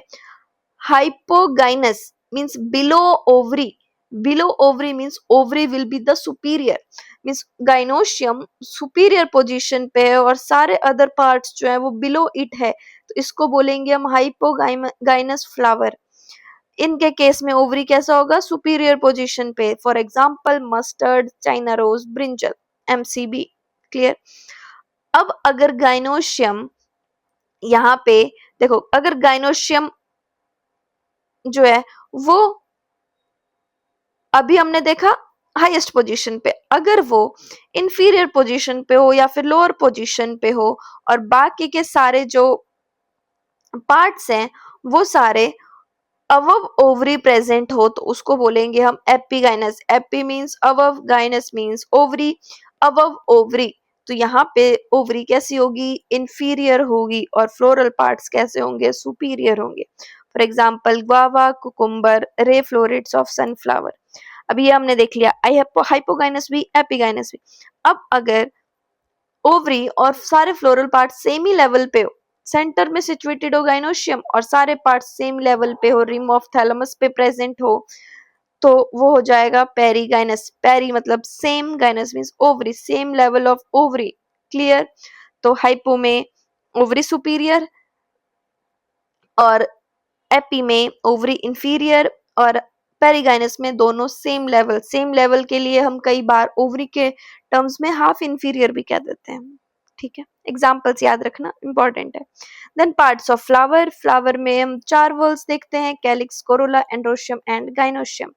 Hypogynous means below ovary, below ovary means ovary will be the superior, means gynoecium superior position पे है और सारे अदर पार्ट्स जो है वो बिलो इट है, तो इसको बोलेंगे हम हाइपोगाइनस फ्लावर। इनके केस में ओवरी कैसा होगा, सुपीरियर पोजीशन पे, for example mustard, China rose, brinjal, MCB. Clear. अब अगर गाइनोशियम, यहाँ पे देखो, अगर गाइनोशियम जो है वो अभी हमने देखा हाईएस्ट पोजीशन पे, अगर वो इंफीरियर पोजीशन पे हो या फिर लोअर पोजीशन पे हो और बाकी के सारे जो पार्ट्स हैं वो सारे अवव ओवरी प्रेजेंट हो तो उसको बोलेंगे हम epigynous. AP means अवव, गाइनस means ovary, अवव ovary. तो यहाँ पे ओवरी कैसी होगी, इंफीरियर होगी, और फ्लोरल पार्ट्स कैसे होंगे, सुपीरियर होंगे। For example guava, cucumber, ray florets of sunflower. अभी ये हमने देख लिया, हाइपोगाइनस भी, एपिगाइनस भी। अब अगर ओवरी और सारे फ्लोरल पार्ट सेम ही लेवल पे हो, सेंटर में सिचुएटेड हो गाइनोशियम और सारे पार्ट सेम लेवल पे हो, रिम ऑफ थैलेमस पे प्रेजेंट हो, तो वो हो जाएगा पेरीगाइनस। पेरी मतलब same, gynous means ovary, same level of ovary. Clear. तो हाइपो में ओवरी सुपीरियर और एपी में ओवरी इंफीरियर, और पेरिगाइनस में दोनों सेम लेवल। सेम लेवल के लिए हम कई बार ओवरी के टर्म्स में हाफ इंफीरियर भी कह देते हैं। ठीक है, एग्जांपल्स याद रखना इंपॉर्टेंट है। Then parts of flower. Flower में हम 4 वॉल्स देखते हैं, calyx, corolla, androecium and gynoecium.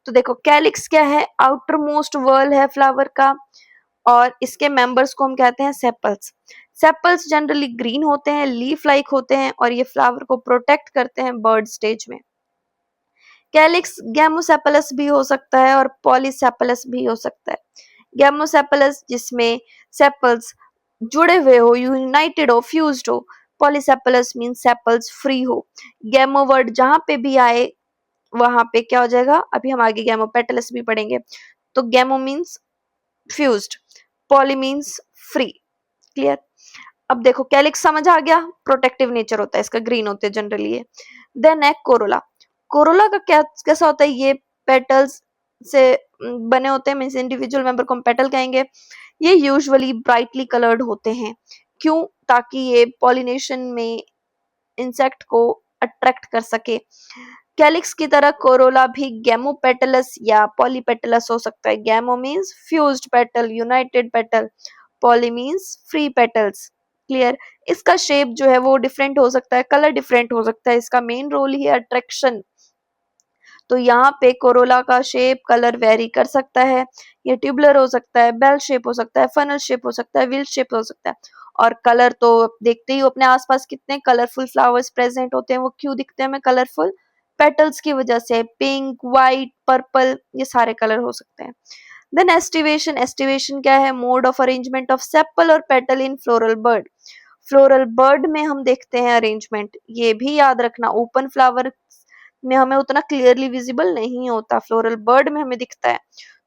तो देखो कैलिक्स क्या है, आउटर मोस्ट वर्ल है फ्लावर का, और इसके मेंबर्स को हम कहते हैं सेपल्स। सेपल्स जनरली ग्रीन होते हैं, लीफ लाइक होते हैं, और ये फ्लावर को प्रोटेक्ट करते हैं बर्ड स्टेज में। कैलिक्स गैमोसेपलस भी हो सकता है और पॉलीसेपलस भी हो सकता है। गैमोसेपलस जिसमें सेपल्स जुड़े हुए हो, यूनाइटेड हो, फ्यूज्ड हो। पॉलीसेपलस मीन सेपल्स फ्री हो। गैमो वर्ड जहां पे भी आए वहां पे क्या हो जाएगा, अभी हम आगे गैमोपेटलस भी पढ़ेंगे। तो gamo means fused, poly means free. Clear. अब देखो कैलिक्स समझ आ गया, प्रोटेक्टिव नेचर होता है इसका, ग्रीन होते हैं जनरली ये। देन है कोरोला। कोरोला का क्या कैसा होता है, ये पेटल्स से बने होते हैं, मीन्स इंडिविजुअल मेंबर को हम पेटल कहेंगे। ये यूजुअली ब्राइटली कलर्ड होते हैं, क्यों, ताकि ये पॉलिनेशन में इंसेक्ट को अट्रैक्ट कर सके। कैलिक्स की तरह कोरोला भी गैमोपेटलस या पॉलीपेटलस हो सकता है। Gamo means fused petal, united petal, poly means free petals. Clear. इसका शेप जो है वो डिफरेंट हो सकता है, कलर डिफरेंट हो सकता है, इसका मेन रोल ही है अट्रैक्शन। तो यहाँ पे कोरोला का शेप कलर वेरी कर सकता है, ये ट्यूबुलर हो सकता है, बेल शेप हो सकता है, फनल शेप हो सकता है, व्हील शेप हो सकता है। और कलर तो देखते ही हो अपने आसपास कितने कलरफुल फ्लावर्स प्रेजेंट होते हैं, वो क्यों दिखते हैं हमें कलरफुल, पेटल्स की वजह से। पिंक, व्हाइट, पर्पल, ये सारे कलर हो सकते हैं। Then aestivation. एस्टिवेशन क्या है, mode of arrangement of sepal और पेटल इन फ्लोरल बर्ड। फ्लोरल बर्ड में हम देखते हैं अरेंजमेंट, ये भी याद रखना, ओपन फ्लावर में हमें उतना क्लियरली विजिबल नहीं होता, फ्लोरल बर्ड में हमें दिखता है।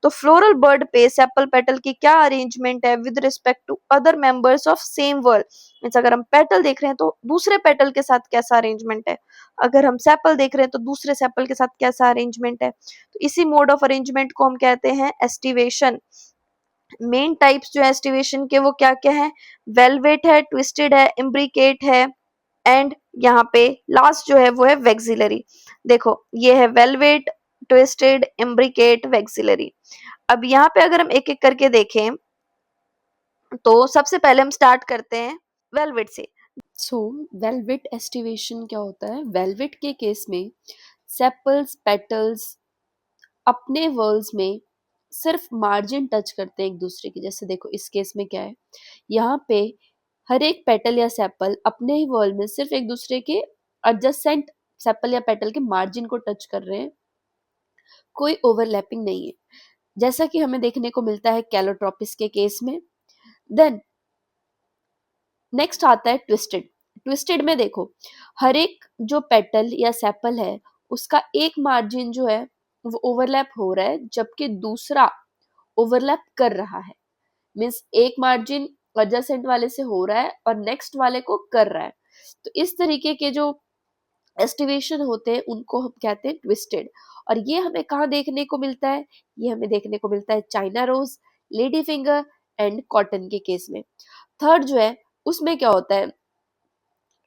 तो फ्लोरल बर्ड पे सेपल पेटल की क्या अरेंजमेंट है with respect to other members of same whorl, means अगर हम पेटल देख रहे हैं तो दूसरे पेटल के साथ कैसा अरेंजमेंट है, अगर हम सेपल देख रहे हैं तो दूसरे सेपल के साथ कैसा अरेंजमेंट है। तो इसी मोड ऑफ अरेंजमेंट को हम कहते हैं एस्टिवेशन। मेन टाइप्स जो है एस्टिवेशन के वो क्या क्या है, वेलवेट है, ट्विस्टेड है, इम्ब्रिकेट है, एंड यहाँ पे लास्ट जो है वो है वेक्सिलरी। देखो ये है वेलवेट, ट्विस्टेड, इम्ब्रिकेट, वेक्सिलरी। अब यहाँ पे अगर हम एक एक करके देखें तो सबसे पहले हम स्टार्ट करते हैं वेलवेट से। सो वेलवेट एस्टिवेशन क्या होता है, वेलवेट के केस में सेपल्स पेटल्स अपने वर्ल्स में सिर्फ मार्जिन टच करते हैं एक दूसरे की। जैसे देखो इस केस में क्या है, यहाँ पे हर एक पेटल या सेपल अपने ही वर्ल्ड में सिर्फ एक दूसरे के एडजेसेंट सेपल या पेटल के मार्जिन को टच कर रहे हैं, कोई ओवरलैपिंग नहीं है, जैसा कि हमें देखने को मिलता है कैलोट्रोपिस के केस में। देन नेक्स्ट आता है ट्विस्टेड। ट्विस्टेड में देखो हर एक जो पेटल या सेपल है उसका एक मार्जिन जो है वो ओवरलैप हो रहा है, जबकि दूसरा ओवरलैप कर रहा है। मीन्स एक मार्जिन एडजेसेंट वाले से हो रहा है और नेक्स्ट वाले को कर रहा है। तो इस तरीके के जो एस्टिवेशन होते हैं उनको हम कहते हैं ट्विस्टेड। और ये हमें कहाँ देखने को मिलता है, ये हमें देखने को मिलता है China rose, lady finger and cotton के केस में। थर्ड जो है उसमें क्या होता है,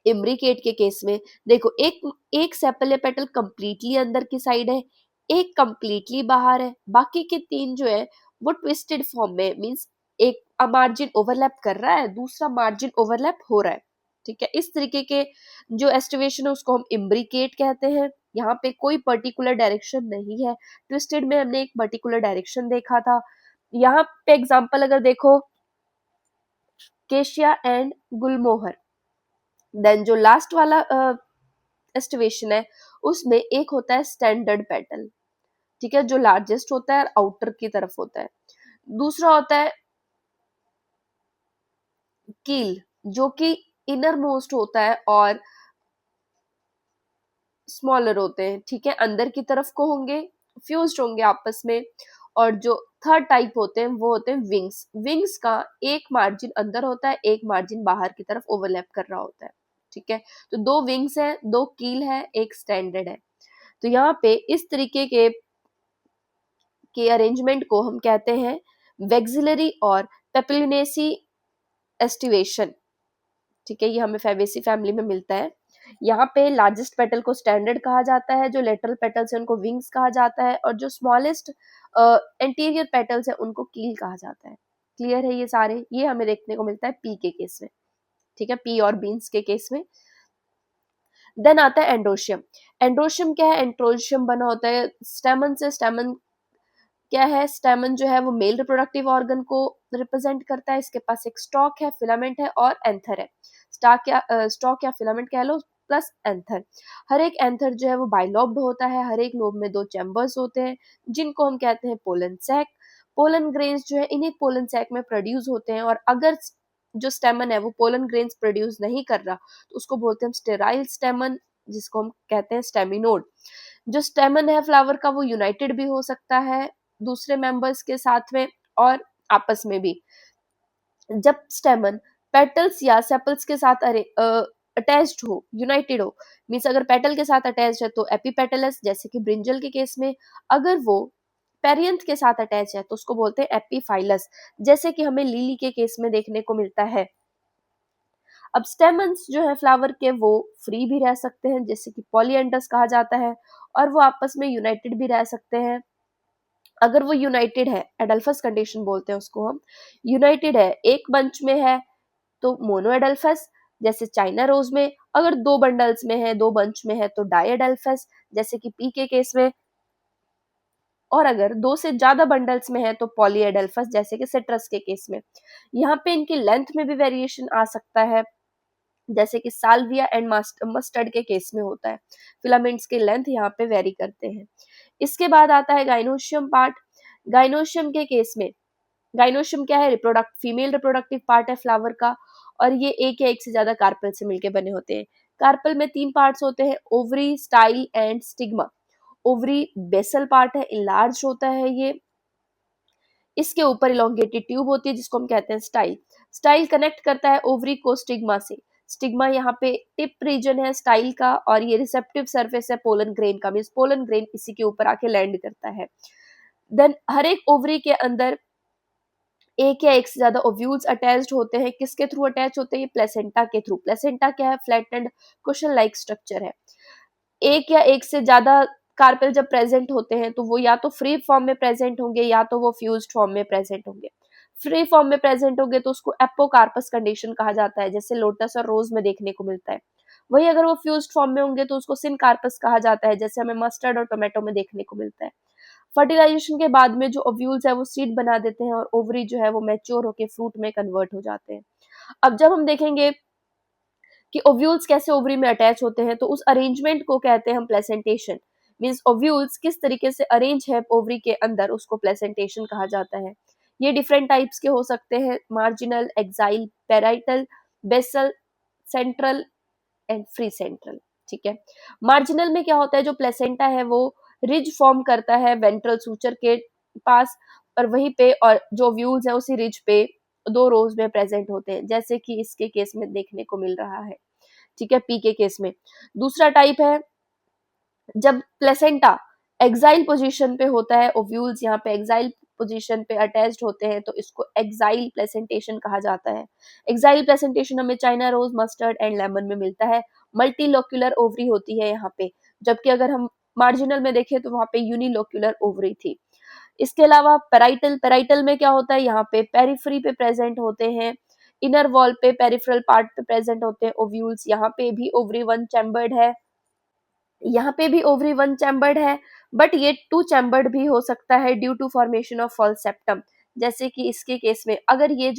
इम्ब्रिकेट के केस में देखो, एक एक सेपल या पेटल कंप्लीटली अंदर की साइड है, एक कंप्लीटली बाहर है, बाकी के 3 जो है वो ट्विस्टेड फॉर्म में, मींस एक मार्जिन ओवरलैप कर रहा है, दूसरा मार्जिन ओवरलैप हो रहा है। ठीक है, इस तरीके के जो एस्टिवेशन है उसको हम इम्ब्रिकेट कहते हैं। यहाँ पे कोई पर्टिकुलर डायरेक्शन नहीं है, ट्विस्टेड में हमने एक पर्टिकुलर डायरेक्शन देखा था। यहाँ पे एग्जांपल अगर देखो, केशिया एंड गुलमोहर, देन जो लास्ट वाला एस्टिवेशन है उसमें एक होता है स्टैंडर्ड पेटल, ठीक है, जो लार्जेस्ट होता है और आउटर की तरफ होता है। दूसरा होता है कील, जो कि इनर मोस्ट होता है और स्मॉलर होते हैं। ठीक है, अंदर की तरफ को होंगे, फ्यूज्ड होंगे आपस में। और जो थर्ड टाइप होते हैं वो होते हैं विंग्स। विंग्स का एक मार्जिन अंदर होता है, एक मार्जिन बाहर की तरफ ओवरलैप कर रहा होता है। ठीक है, तो 2 विंग्स है, 2 कील है, एक स्टैंडर्ड है। तो यहाँ पे इस तरीके के अरेंजमेंट को हम कहते हैं वेक्सिलरी और पेपिलिनेसी एस्टिवेशन। ठीक है, ये हमें फेबेसी फैमिली में मिलता है। यहाँ पे लार्जेस्ट पेटल को स्टैंडर्ड कहा जाता है, जो लेटरल पेटल्स है उनको विंग्स कहा जाता है, और जो स्मॉलेस्ट एंटीरियर पेटल्स है उनको कील कहा जाता है। क्लियर है ये सारे? ये हमें देखने को मिलता है पी के केस में। ठीक है, पी और बीन्स के केस में। देन आता है एंड्रोशियम। एंड्रोशियम क्या है? एंड्रोशियम बना होता है स्टेमन से। स्टेमन क्या है? स्टेमन जो है वो मेल रिप्रोडक्टिव ऑर्गन को रिप्रेजेंट करता है। इसके पास एक स्टॉक है, फिलामेंट है और एंथर है। स्टॉक या फिलामेंट कह लो, प्लस एंथर। हर एक एंथर जो है वो बाइलोब्ड होता है। हर एक लोब में 2 चैम्बर्स होते हैं जिनको हम कहते हैं पोलन सैक। पोलन ग्रेन्स जो है इन्हीं पोलन सैक में प्रोड्यूस होते हैं, और अगर जो स्टेमन है वो पोलन ग्रेन्स प्रोड्यूस नहीं कर रहा तो उसको बोलते हैं हम स्टेराइल स्टेमन, जिसको हम कहते हैं स्टेमिनोड। जो स्टेमन है फ्लावर का वो यूनाइटेड भी हो सकता है दूसरे मेंबर्स के साथ में और आपस में भी। जब स्टेमन पेटल्स या सेपल्स के साथ अटैच्ड हो, यूनाइटेड हो, मीन्स अगर पेटल के साथ अटैच्ड है तो एपीपेटलस, जैसे कि ब्रिंजल के केस में। अगर वो पेरियंथ के साथ अटैच है तो उसको बोलते हैं एपीफाइलस, जैसे कि हमें लिली के केस में देखने को मिलता है। अब स्टेमन्स जो है फ्लावर के वो फ्री भी रह सकते हैं, जैसे कि पॉलीएंडस कहा जाता है, और वो आपस में यूनाइटेड भी रह सकते हैं। अगर वो यूनाइटेड है, एडल्फस कंडीशन बोलते हैं उसको हम, यूनाइटेड है, एक बंच में है तो मोनो एडल्फस, जैसे चाइना रोज में। अगर 2 बंडल्स में है, 2 बंच में है तो डाई एडल्फस, जैसे कि पी के केस में। और अगर 2 से ज्यादा बंडल्स में है तो पॉली एडल्फस, जैसे कि सिट्रस के केस में। यहाँ पे इनकी लेंथ में भी वेरिएशन आ सकता है, जैसे कि साल्विया एंड मस्टर्ड के केस में होता है। फिलामेंट्स के लेंथ यहाँ पे वेरी करते हैं। इसके बाद आता है गाइनोशियम पार्ट। गाइनोशियम के केस में, गाइनोशियम क्या है? फीमेल रिप्रोडक्टिव पार्ट है फ्लावर का, और ये एक या एक से ज्यादा कार्पेल से मिलकर बने होते हैं। कार्पेल में 3 पार्ट्स होते हैं, ovary, style and stigma. Ovary basal part है, इनलार्ज होता है ये। इसके ऊपर इलोंगेटेड ट्यूब होती है जिसको हम कहते हैं स्टाइल। स्टाइल कनेक्ट करता है ओवरी को स्टिग्मा से। स्टिग्मा यहाँ पे टिप रीजन है स्टाइल का, और ये रिसेप्टिव सरफेस है पोलन ग्रेन का, मींस पोलन ग्रेन इसी के ऊपर आके लैंड करता है। देन हर एक ओवरी के अंदर एक या एक से ज्यादा ओव्यूल्स अटैच्ड होते हैं। किसके थ्रू अटैच होते हैं? ये प्लेसेंटा के थ्रू। प्लेसेंटा क्या है? Flat and cushion like structure है। एक या एक से ज्यादा कार्पेल जब प्रेजेंट होते हैं तो वो या तो फ्री फॉर्म में प्रेजेंट होंगे या तो वो फ्यूज्ड फॉर्म में प्रेजेंट होंगे। फ्री फॉर्म में प्रेजेंट होंगे तो उसको एपोकार्पस कंडीशन कहा जाता है, जैसे लोटस और रोज में देखने को मिलता है। वही अगर वो फ्यूज्ड फॉर्म में होंगे तो उसको सिनकार्पस कहा जाता है, जैसे हमें मस्टर्ड और टोमेटो में देखने को मिलता है। फर्टिलाइजेशन के बाद में जो ओव्यूल्स है वो सीड बना देते हैं, और ओवरी जो है वो मैच्योर होकर फ्रूट में कन्वर्ट हो जाते हैं। अब जब हम देखेंगे कि ओव्यूल्स कैसे ओवरी में अटैच होते हैं तो उस अरेंजमेंट को कहते हैं हम प्लेसेंटेशन। मींस ओव्यूल्स किस तरीके से अरेंज है ओवरी के अंदर, उसको प्लेसेंटेशन कहा जाता है। ये डिफरेंट टाइप्स के हो सकते हैं, marginal, axile, parietal, basal, central and free central. ठीक है, मार्जिनल में क्या होता है? जो प्लेसेंटा है वो रिज फॉर्म करता है वेंट्रल सूचर के पास, और वहीं पे और जो व्यूल्स है उसी रिज पे 2 रोज में प्रेजेंट होते हैं, जैसे कि इसके केस में देखने को मिल रहा है। ठीक है, पी के केस में। दूसरा टाइप है जब प्लेसेंटा एक्साइल पोजीशन पे होता है, ओव्यूल्स यहाँ पे एक्साइल पोजीशन पे अटैच्ड होते हैं तो इसको एक्साइल प्लेसेंटेशन कहा जाता है। एक्साइल प्लेसेंटेशन हमें China rose, mustard and lemon में मिलता है। मल्टीलोक्यूलर ओवरी होती है यहाँ पे, जबकि अगर हम मार्जिनल में देखें तो वहां पे यूनिलोक्यूलर ओवरी थी। इसके अलावा पेराइटल, पेराइटल में क्या होता है, यहाँ पे पेरिफेरी पे प्रेजेंट होते हैं, इनर वॉल पे पेरिफेरल पार्ट पे प्रेजेंट होते हैं ओव्यूल्स। यहाँ पे भी ओवरी वन चैम्बर्ड है, यहाँ पे भी ओवरी वन चैम्बर्ड है, बट ये टू चैम्बर्ड भी हो सकता है due to formation of false septum. जैसे कि इसके केस में अगर ये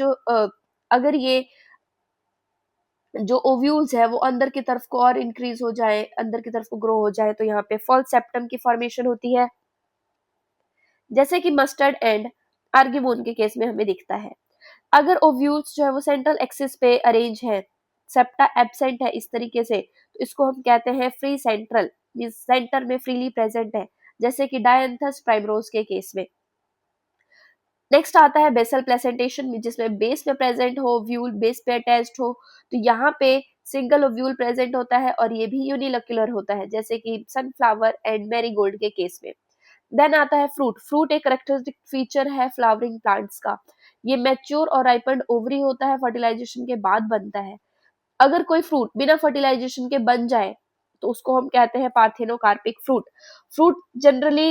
जो ओव्यूल्स है वो अंदर की तरफ को और इंक्रीज हो जाए, अंदर की तरफ को ग्रो हो जाए, तो यहाँ पे फॉल्स सेप्टम की फॉर्मेशन होती है, जैसे कि मस्टर्ड एंड आर्गिमोन के केस में हमें दिखता है। अगर ओव्यूल्स जो है वो सेंट्रल एक्सिस पे अरेंज है, सेप्टा एब्सेंट है इस तरीके से, तो इसको हम कहते हैं फ्री सेंट्रल, मींस सेंटर में फ्रीली प्रेजेंट है, जैसे कि डायंथस प्राइमरोज के केस में। नेक्स्ट आता है बेसल प्लेसेंटेशन, जिसमें बेस पे प्रेजेंट हो, व्यूल बेस पे अटैच्ड हो, तो यहाँ पे सिंगल ओव्यूल प्रेजेंट होता है और ये भी यूनिलोक्यूलर होता है, जैसे कि सनफ्लावर एंड मैरीगोल्ड के केस में। देन आता है फ्रूट। फ्रूट एक करेक्टरिस्टिक फीचर है फ्लावरिंग प्लांट्स का। ये मैच्योर और राइपन्ड ओवरी होता है, फर्टिलाइजेशन के बाद बनता है। अगर कोई फ्रूट बिना फर्टिलाइजेशन के बन जाए तो उसको हम कहते हैं पार्थेनोकार्पिक फ्रूट। फ्रूट जनरली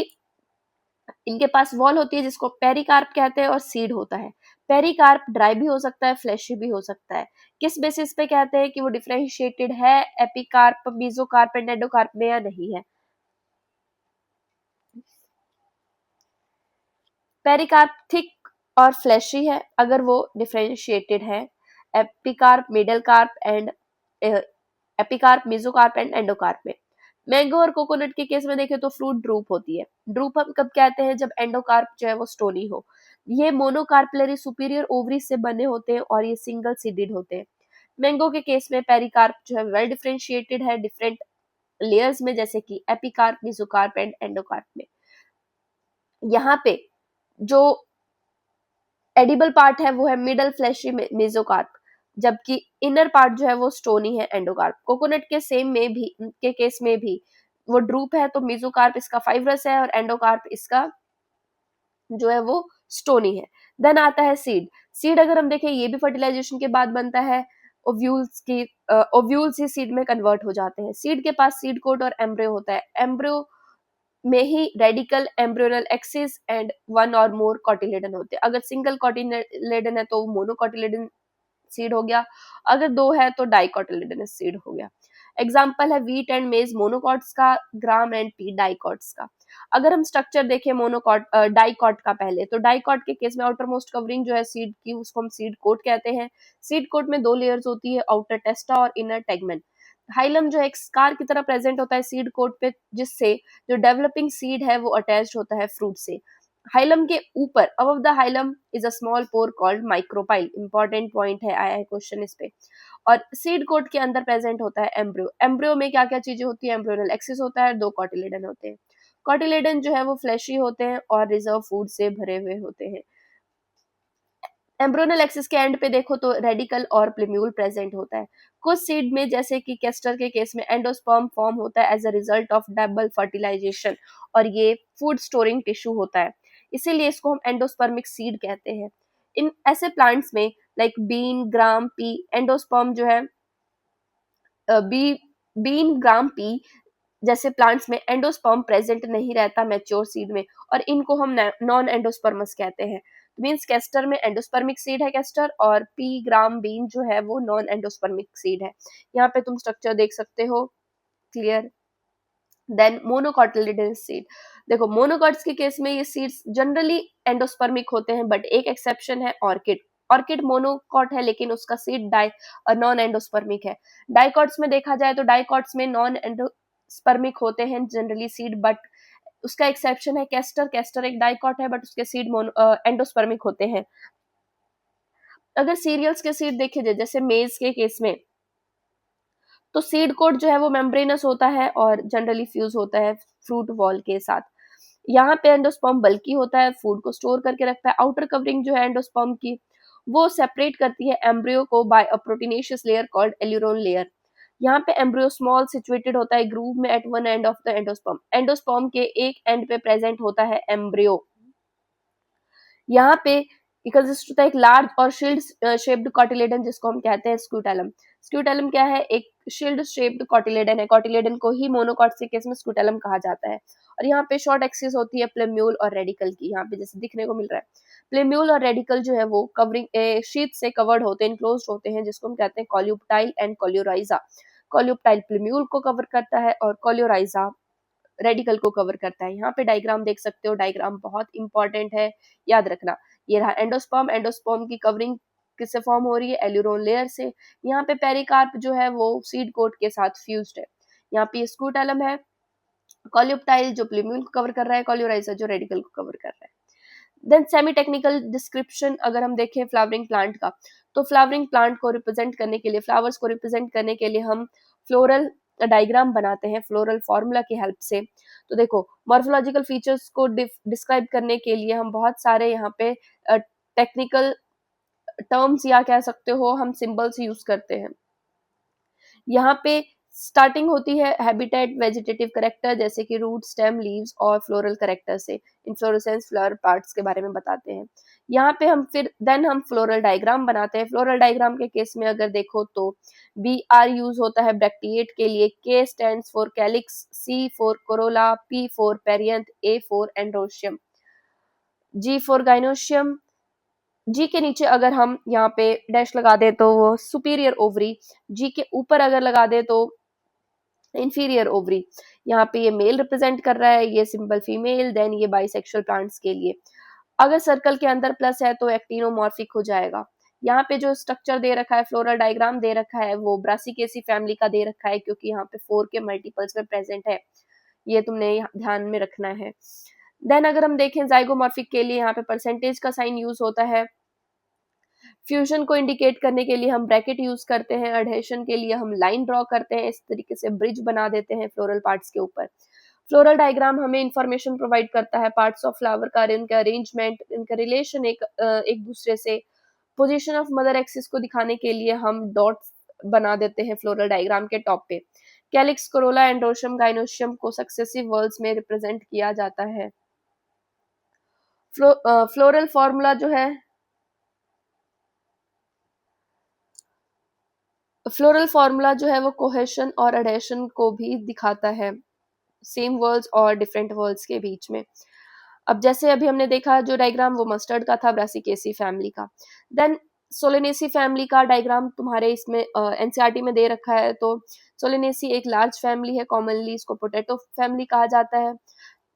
इनके पास वॉल होती है जिसको पेरिकार्प कहते हैं और सीड होता है। पेरिकार्प ड्राई भी हो सकता है, फ्लैशी भी हो सकता है। किस बेसिस पे कहते हैं कि वो डिफरेंशिएटेड है एपिकार्प, मेसोकार्प एंड एंडोकार्प में या नहीं है। पेरिकार्प थिक और फ्लैशी है अगर वो डिफरेंशिएटेड है। Epicarp, middle carp and epicarp, mesocarp and endocarp में। मैंगो और कोकोनट के केस में देखें तो फ्रूट ड्रूप होती है। ड्रूप हम कब कहते हैं, जब एंडोकार्प जो है वो स्टोनी हो। ये मोनोकार्पलरी सुपीरियर ओवरी से बने होते हैं और ये सिंगल सीडेड होते हैं। मैंगो के केस में पेरिकार्प जो है वेल डिफरेंशिएटेड है डिफरेंट लेयर्स में, जैसे कि एपिकार्प, मेसोकार्प एंड एंडोकार्प में। यहाँ पे जो एडिबल पार्ट है वो है मिडल फ्लैशी मेसोकार्प, जबकि इनर पार्ट जो है वो स्टोनी है एंडोकार्प। कोकोनट के सेम में भी के केस में भी वो ड्रूप है, तो मेसोकार्प इसका फाइब्रस है और एंडोकार्प इसका जो है वो स्टोनी है। देन आता है सीड। सीड अगर हम देखें ये भी फर्टिलाइजेशन के बाद बनता है। ओव्यूल्स ही सीड में कन्वर्ट हो जाते हैं। सीड के पास सीड कोट और एम्ब्रियो होता है। एम्ब्रियो में ही radical, embryonal axis and one और मोर कॉटिलेडन होते हैं। अगर सिंगल कॉटिलेडन है तो मोनोकॉटिलेडन सीड हो गया, अगर दो है तो डाइकॉटिलेडनस सीड हो गया। एग्जाम्पल है व्हीट एंड मेज मोनोकॉट्स का, ग्राम एंड पी डाइकॉट्स का। अगर हम स्ट्रक्चर देखें मोनोकॉट डाइकॉट का पहले, तो डाइकॉट के केस में आउटर मोस्ट कवरिंग जो है सीड की उसको हम सीड कोट कहते हैं। सीड कोट में दो लेयर्स होती है, आउटर टेस्टा और इनर टेगमेन। हाइलम जो है एक स्कार की तरह प्रेजेंट होता है सीड कोट पे, जिससे जो डेवलपिंग सीड है वो अटैच्ड होता है फ्रूट से। हाइलम के ऊपर above the hilum is a small pore called micropyle. Important point है, आया है क्वेश्चन इस पे। और सीड कोट के अंदर प्रेजेंट होता है एम्ब्रियो। एम्ब्रियो में क्या क्या चीजें होती है, एम्ब्रियोनल एक्सिस होता है, दो कॉटिलेडन होते हैं। कॉटिलेडन जो है वो फ्लैशी होते हैं और रिजर्व फूड से भरे हुए होते हैं। एम्ब्रियोनल एक्सिस के एंड पे देखो तो रेडिकल और प्लेम्यूल प्रेजेंट होता है। कुछ सीड में जैसे कि केस्टर के केस में एंडोस्पर्म फॉर्म होता है as a result of double fertilization, और ये फूड स्टोरिंग टिश्यू होता है, इसीलिए इसको हम एंडोस्पर्मिक सीड कहते हैं। इन ऐसे प्लांट्स में like bean, gram, pea, endosperm जो है बी बीन, ग्राम, पी जैसे प्लांट्स में एंडोस्पर्म प्रेजेंट नहीं रहता मैच्योर सीड में, और इनको हम नॉन एंडोस्पर्मस कहते हैं। मींस कैस्टर में एंडोस्पर्मिक सीड है कैस्टर, और पी, ग्राम, बीन जो है वो नॉन एंडोस्पर्मिक सीड है। यहाँ पे तुम स्ट्रक्चर देख सकते हो, क्लियर। Then monocotyledonous seed. देखो मोनोकॉट्स के केस में ये सीड्स जनरली एंडोस्पर्मिक होते हैं, बट एक एक्सेप्शन है ऑर्किड। ऑर्किड मोनोकॉट है लेकिन उसका सीड नॉन एंडोस्पर्मिक है। डाइकॉट्स में देखा जाए तो डाइकॉट्स में नॉन एंडोस्पर्मिक होते हैं जनरली सीड, बट उसका एक्सेप्शन है कैस्टर। कैस्टर एक डाइकॉट है बट उसके सीड एंडोस्पर्मिक होते हैं। अगर सीरियल्स के सीड देखे जाए जैसे मेज के केस में, तो सीड कोट जो है वो मेम्ब्रेनस होता है और जनरली फ्यूज होता है फ्रूट वॉल के साथ। यहाँ पे एंडोस्पर्म बल्की होता है, फूड को स्टोर करके रखता है। आउटर कवरिंग जो है एंडोस्पर्म की वो सेपरेट करती है एम्ब्रियो को by a proteinaceous layer called aleurone layer. यहाँ पे एम्ब्रियो स्मॉल सिचुएटेड होता है ग्रूव में at one end of the endosperm. Endosperm के एक एंड पे प्रेजेंट होता है एम्ब्रियो। यहाँ पे कंसिस्ट होता है एक लार्ज और शील्ड शेप्ड कॉटिलेडन, जिसको हम कहते हैं स्क्यूटेलम। स्क्यूटेलम क्या है? एक शील्ड शेप्ड कॉटिलेडन है। कॉटिलेडन को ही मोनोकॉट्स के केस में स्क्यूटेलम कहा जाता है। और यहाँ पे शॉर्ट एक्सिस होती है प्लेम्यूल और रेडिकल की, यहाँ पे जैसे दिखने को मिल रहा है। प्लेम्यूल और रेडिकल जो है वो कवरिंग शीट से कवर्ड होते हैं, इनक्लोज्ड होते हैं, जिसको हम कहते हैं कॉल्यूप्टाइल एंड कॉल्यूराइजा। कॉल्यूप्टाइल प्लेम्यूल को कवर करता है और कॉल्यूराइजा रेडिकल को कवर करता है। यहाँ पे डायग्राम देख सकते हो, डायग्राम बहुत इंपॉर्टेंट है, याद रखना। ये रहा एंडोस्पर्म। एंडोस्पर्म की कवरिंग किससे फॉर्म हो रही है? एल्यूरोन लेयर से। यहाँ पे पेरिकार्प जो है वो सीड कोट के साथ फ्यूज्ड है। यहाँ पे स्कूटेलम है, कॉल्यूप्टाइल जो प्लूम्यूल को कवर कर रहा है, कॉल्यूराइजा जो रेडिकल को कवर कर रहा है। देन सेमी टेक्निकल डिस्क्रिप्शन अगर हम देखें फ्लावरिंग प्लांट का, तो फ्लावरिंग प्लांट को रिप्रेजेंट करने के लिए, फ्लावर्स को रिप्रेजेंट करने के लिए हम फ्लोरल डायग्राम बनाते हैं फ्लोरल फॉर्मूला की हेल्प से। तो देखो, मॉर्फोलॉजिकल फीचर्स को डिस्क्राइब करने के लिए हम बहुत सारे यहाँ पे टेक्निकल टर्म्स या कह सकते हो हम सिंबल्स यूज करते हैं। यहाँ पे स्टार्टिंग होती है हैबिटेट वेजिटेटिव करेक्टर, जैसे कि रूट, स्टेम, लीव्स और फ्लोरल करेक्टर से इन्फ्लोरेसेंस फ्लावर पार्ट्स के बारे में बताते हैं। यहाँ पे हम फिर देन हम फ्लोरल डायग्राम बनाते हैं। फ्लोरल डायग्राम के केस में अगर देखो तो बी आर यूज होता है ब्रैक्टिएट के लिए, K stands for calyx, C for corolla, P for perianth, A for androecium, G for gynoecium. G के नीचे अगर हम यहाँ पे डैश लगा दे तो वो सुपीरियर ओवरी, जी के ऊपर अगर लगा दे तो इंफीरियर ओवरी। यहाँ पे ये मेल रिप्रेजेंट कर रहा है, ये सिंपल फीमेल। देन ये बाइसेक्सुअल प्लांट्स के लिए अगर सर्कल के अंदर प्लस है तो एक्टिनोमॉर्फिक हो जाएगा। यहाँ पे जो स्ट्रक्चर दे रखा है, फ्लोरल डायग्राम दे रखा है, वो ब्रासिकेसी फैमिली का दे रखा है, क्योंकि यहाँ पे 4 के मल्टीपल्स में प्रेजेंट है, ये तुमने ध्यान में रखना है। देन अगर हम देखें जाइगोमॉर्फिक के लिए, यहाँ पे परसेंटेज का साइन यूज होता है। फ्यूजन को इंडिकेट करने के लिए हम ब्रैकेट यूज करते हैं। एडहेशन के लिए हम लाइन ड्रॉ करते हैं, इस तरीके से ब्रिज बना देते हैं फ्लोरल पार्ट्स के ऊपर। फ्लोरल डायग्राम हमें इंफॉर्मेशन प्रोवाइड करता है पार्ट्स ऑफ फ्लावर का, इनका अरेंजमेंट, इनका रिलेशन एक दूसरे से। पोजीशन ऑफ मदर एक्सिस को दिखाने के लिए हम डॉट्स बना देते हैं फ्लोरल डायग्राम के टॉप पे। कैलिक्स, कोरोला, एंड्रोशियम, गाइनोशियम को सक्सेसिव वर्ड्स में रिप्रेजेंट किया जाता है। फ्लोरल फॉर्मूला जो है, फ्लोरल फॉर्मूला जो है वो कोहेशन और एडेशन को भी दिखाता है, सेम वर्ड्स और डिफरेंट वर्ड्स के बीच में। अब जैसे अभी हमने देखा जो डायग्राम वो मस्टर्ड का था, ब्रासिकेसी फैमिली का। देन सोलेनेसी फैमिली का डायग्राम तुम्हारे इसमें एनसीईआरटी में दे रखा है। तो सोलेनेसी एक लार्ज फैमिली है, कॉमनली इसको पोटैटो फैमिली कहा जाता है।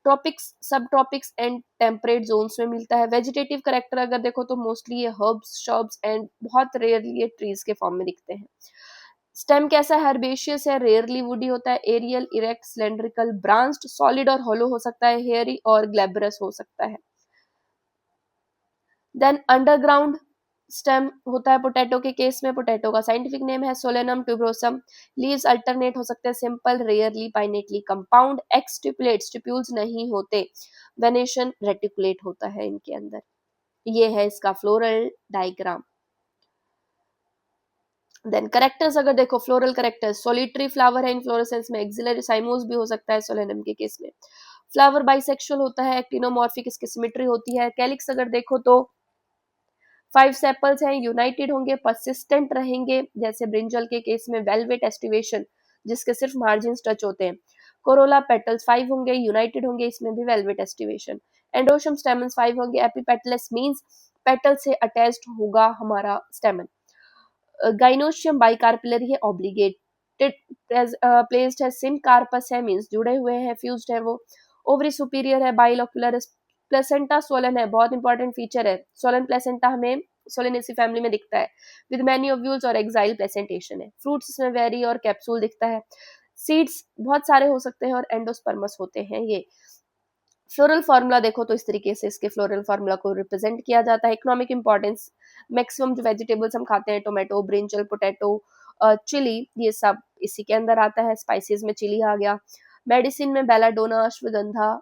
ट्रॉपिक्स, सब ट्रॉपिक्स एंड टेम्परेट जोन्स में मिलता है। वेजिटेटिव करेक्टर अगर देखो तो मोस्टली ये हर्ब्स, शर्ब्स एंड बहुत रेयरली ये ट्रीज के फॉर्म में दिखते हैं। स्टेम कैसा है? हर्बेशियस है, रेयरली वुडी होता है, aerial, erect, cylindrical, branched, solid और होलो हो सकता है, हेयरी और ग्लैब्रस हो सकता है। देन अंडरग्राउंड स्टेम होता है पोटैटो के केस में। पोटैटो का साइंटिफिक नेम है सोलेनम ट्यूबरोसम। लीव्स अल्टरनेट हो सकते हैं, simple, rarely pinnately compound. Exstipulate, stipules नहीं होते। वेनेशन रेटिकुलेट होता है इनके अंदर। ये है इसका फ्लोरल डायग्राम। देन करेक्टर्स अगर देखो, फ्लोरल करेक्टर्स, सोलिटरी फ्लावर है इनफ्लोरेसेंस में, एक्सिलरी साइमोस भी हो सकता है सोलेनम के केस में। फ्लावर बाइसेक्सुअल होता है, एक्टिनोमॉर्फिक, इसकी सिमेट्री होती है। कैलिक्स अगर देखो तो 5 सेपल्स हैं, यूनाइटेड होंगे, परसिस्टेंट रहेंगे, जैसे ब्रिंजल के केस में वेलवेट एस्टिवेशन, जिसके सिर्फ मार्जिन टच होते हैं। कोरोला पेटल्स 5 होंगे, यूनाइटेड होंगे, इसमें भी वेलवेट एस्टिवेशन। एंडोशम स्टेमन्स 5 होंगे, एपिपेटलस मींस पेटल से अटैच्ड होगा हमारा स्टेमन। गाइनोशियम बाइकार्पिलरी है, ऑब्लिगेटेड प्लेस्ड है, सिम कार्पस है मींस जुड़े हुए हैं, फ्यूज्ड है वो। ओवरी सुपीरियर है, बाइलोक्युलर। प्लेसेंटा सोलन है, बहुत इंपॉर्टेंट फीचर है। सोलन प्लेसेंटा हमें सोलेनेसी फैमिली में दिखता है, विद मैनी ओव्यूल्स और एक्साइल प्लेसेंटेशन है। फ्रूट्स इसमें वेरी और कैप्सूल दिखता है। सीड्स बहुत सारे हो सकते हैं और एंडोस्पर्मस होते हैं ये। फ्लोरल फार्मूला देखो तो इस तरीके से इसके फ्लोरल फार्मूला को रिप्रेजेंट किया जाता है। इकोनॉमिक इंपॉर्टेंस, मैक्सिमम जो वेजिटेबल्स हम खाते हैं, टोमेटो, ब्रिंजल, पोटैटो, चिली, ये सब इसी के अंदर आता है। स्पाइसेस में चिली आ गया। मेडिसिन में बेलाडोना, अश्वगंधा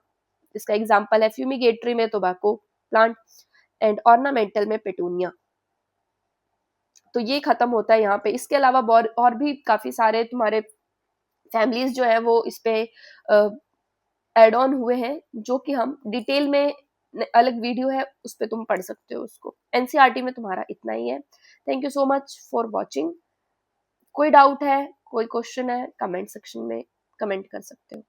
इसका एग्जाम्पल है। फ्यूमिगेटरी में टोबैको प्लांट एंड ऑर्नामेंटल में पेटूनिया। तो ये खत्म होता है यहाँ पे। इसके अलावा और भी काफी सारे तुम्हारे फैमिलीज जो है वो इस पे एड ऑन हुए हैं, जो कि हम डिटेल में अलग वीडियो है, उस पे तुम पढ़ सकते हो उसको। एनसीईआरटी में तुम्हारा इतना ही है। Thank you so much for watching. कोई डाउट है, कोई क्वेश्चन है, कमेंट सेक्शन में कमेंट कर सकते हो।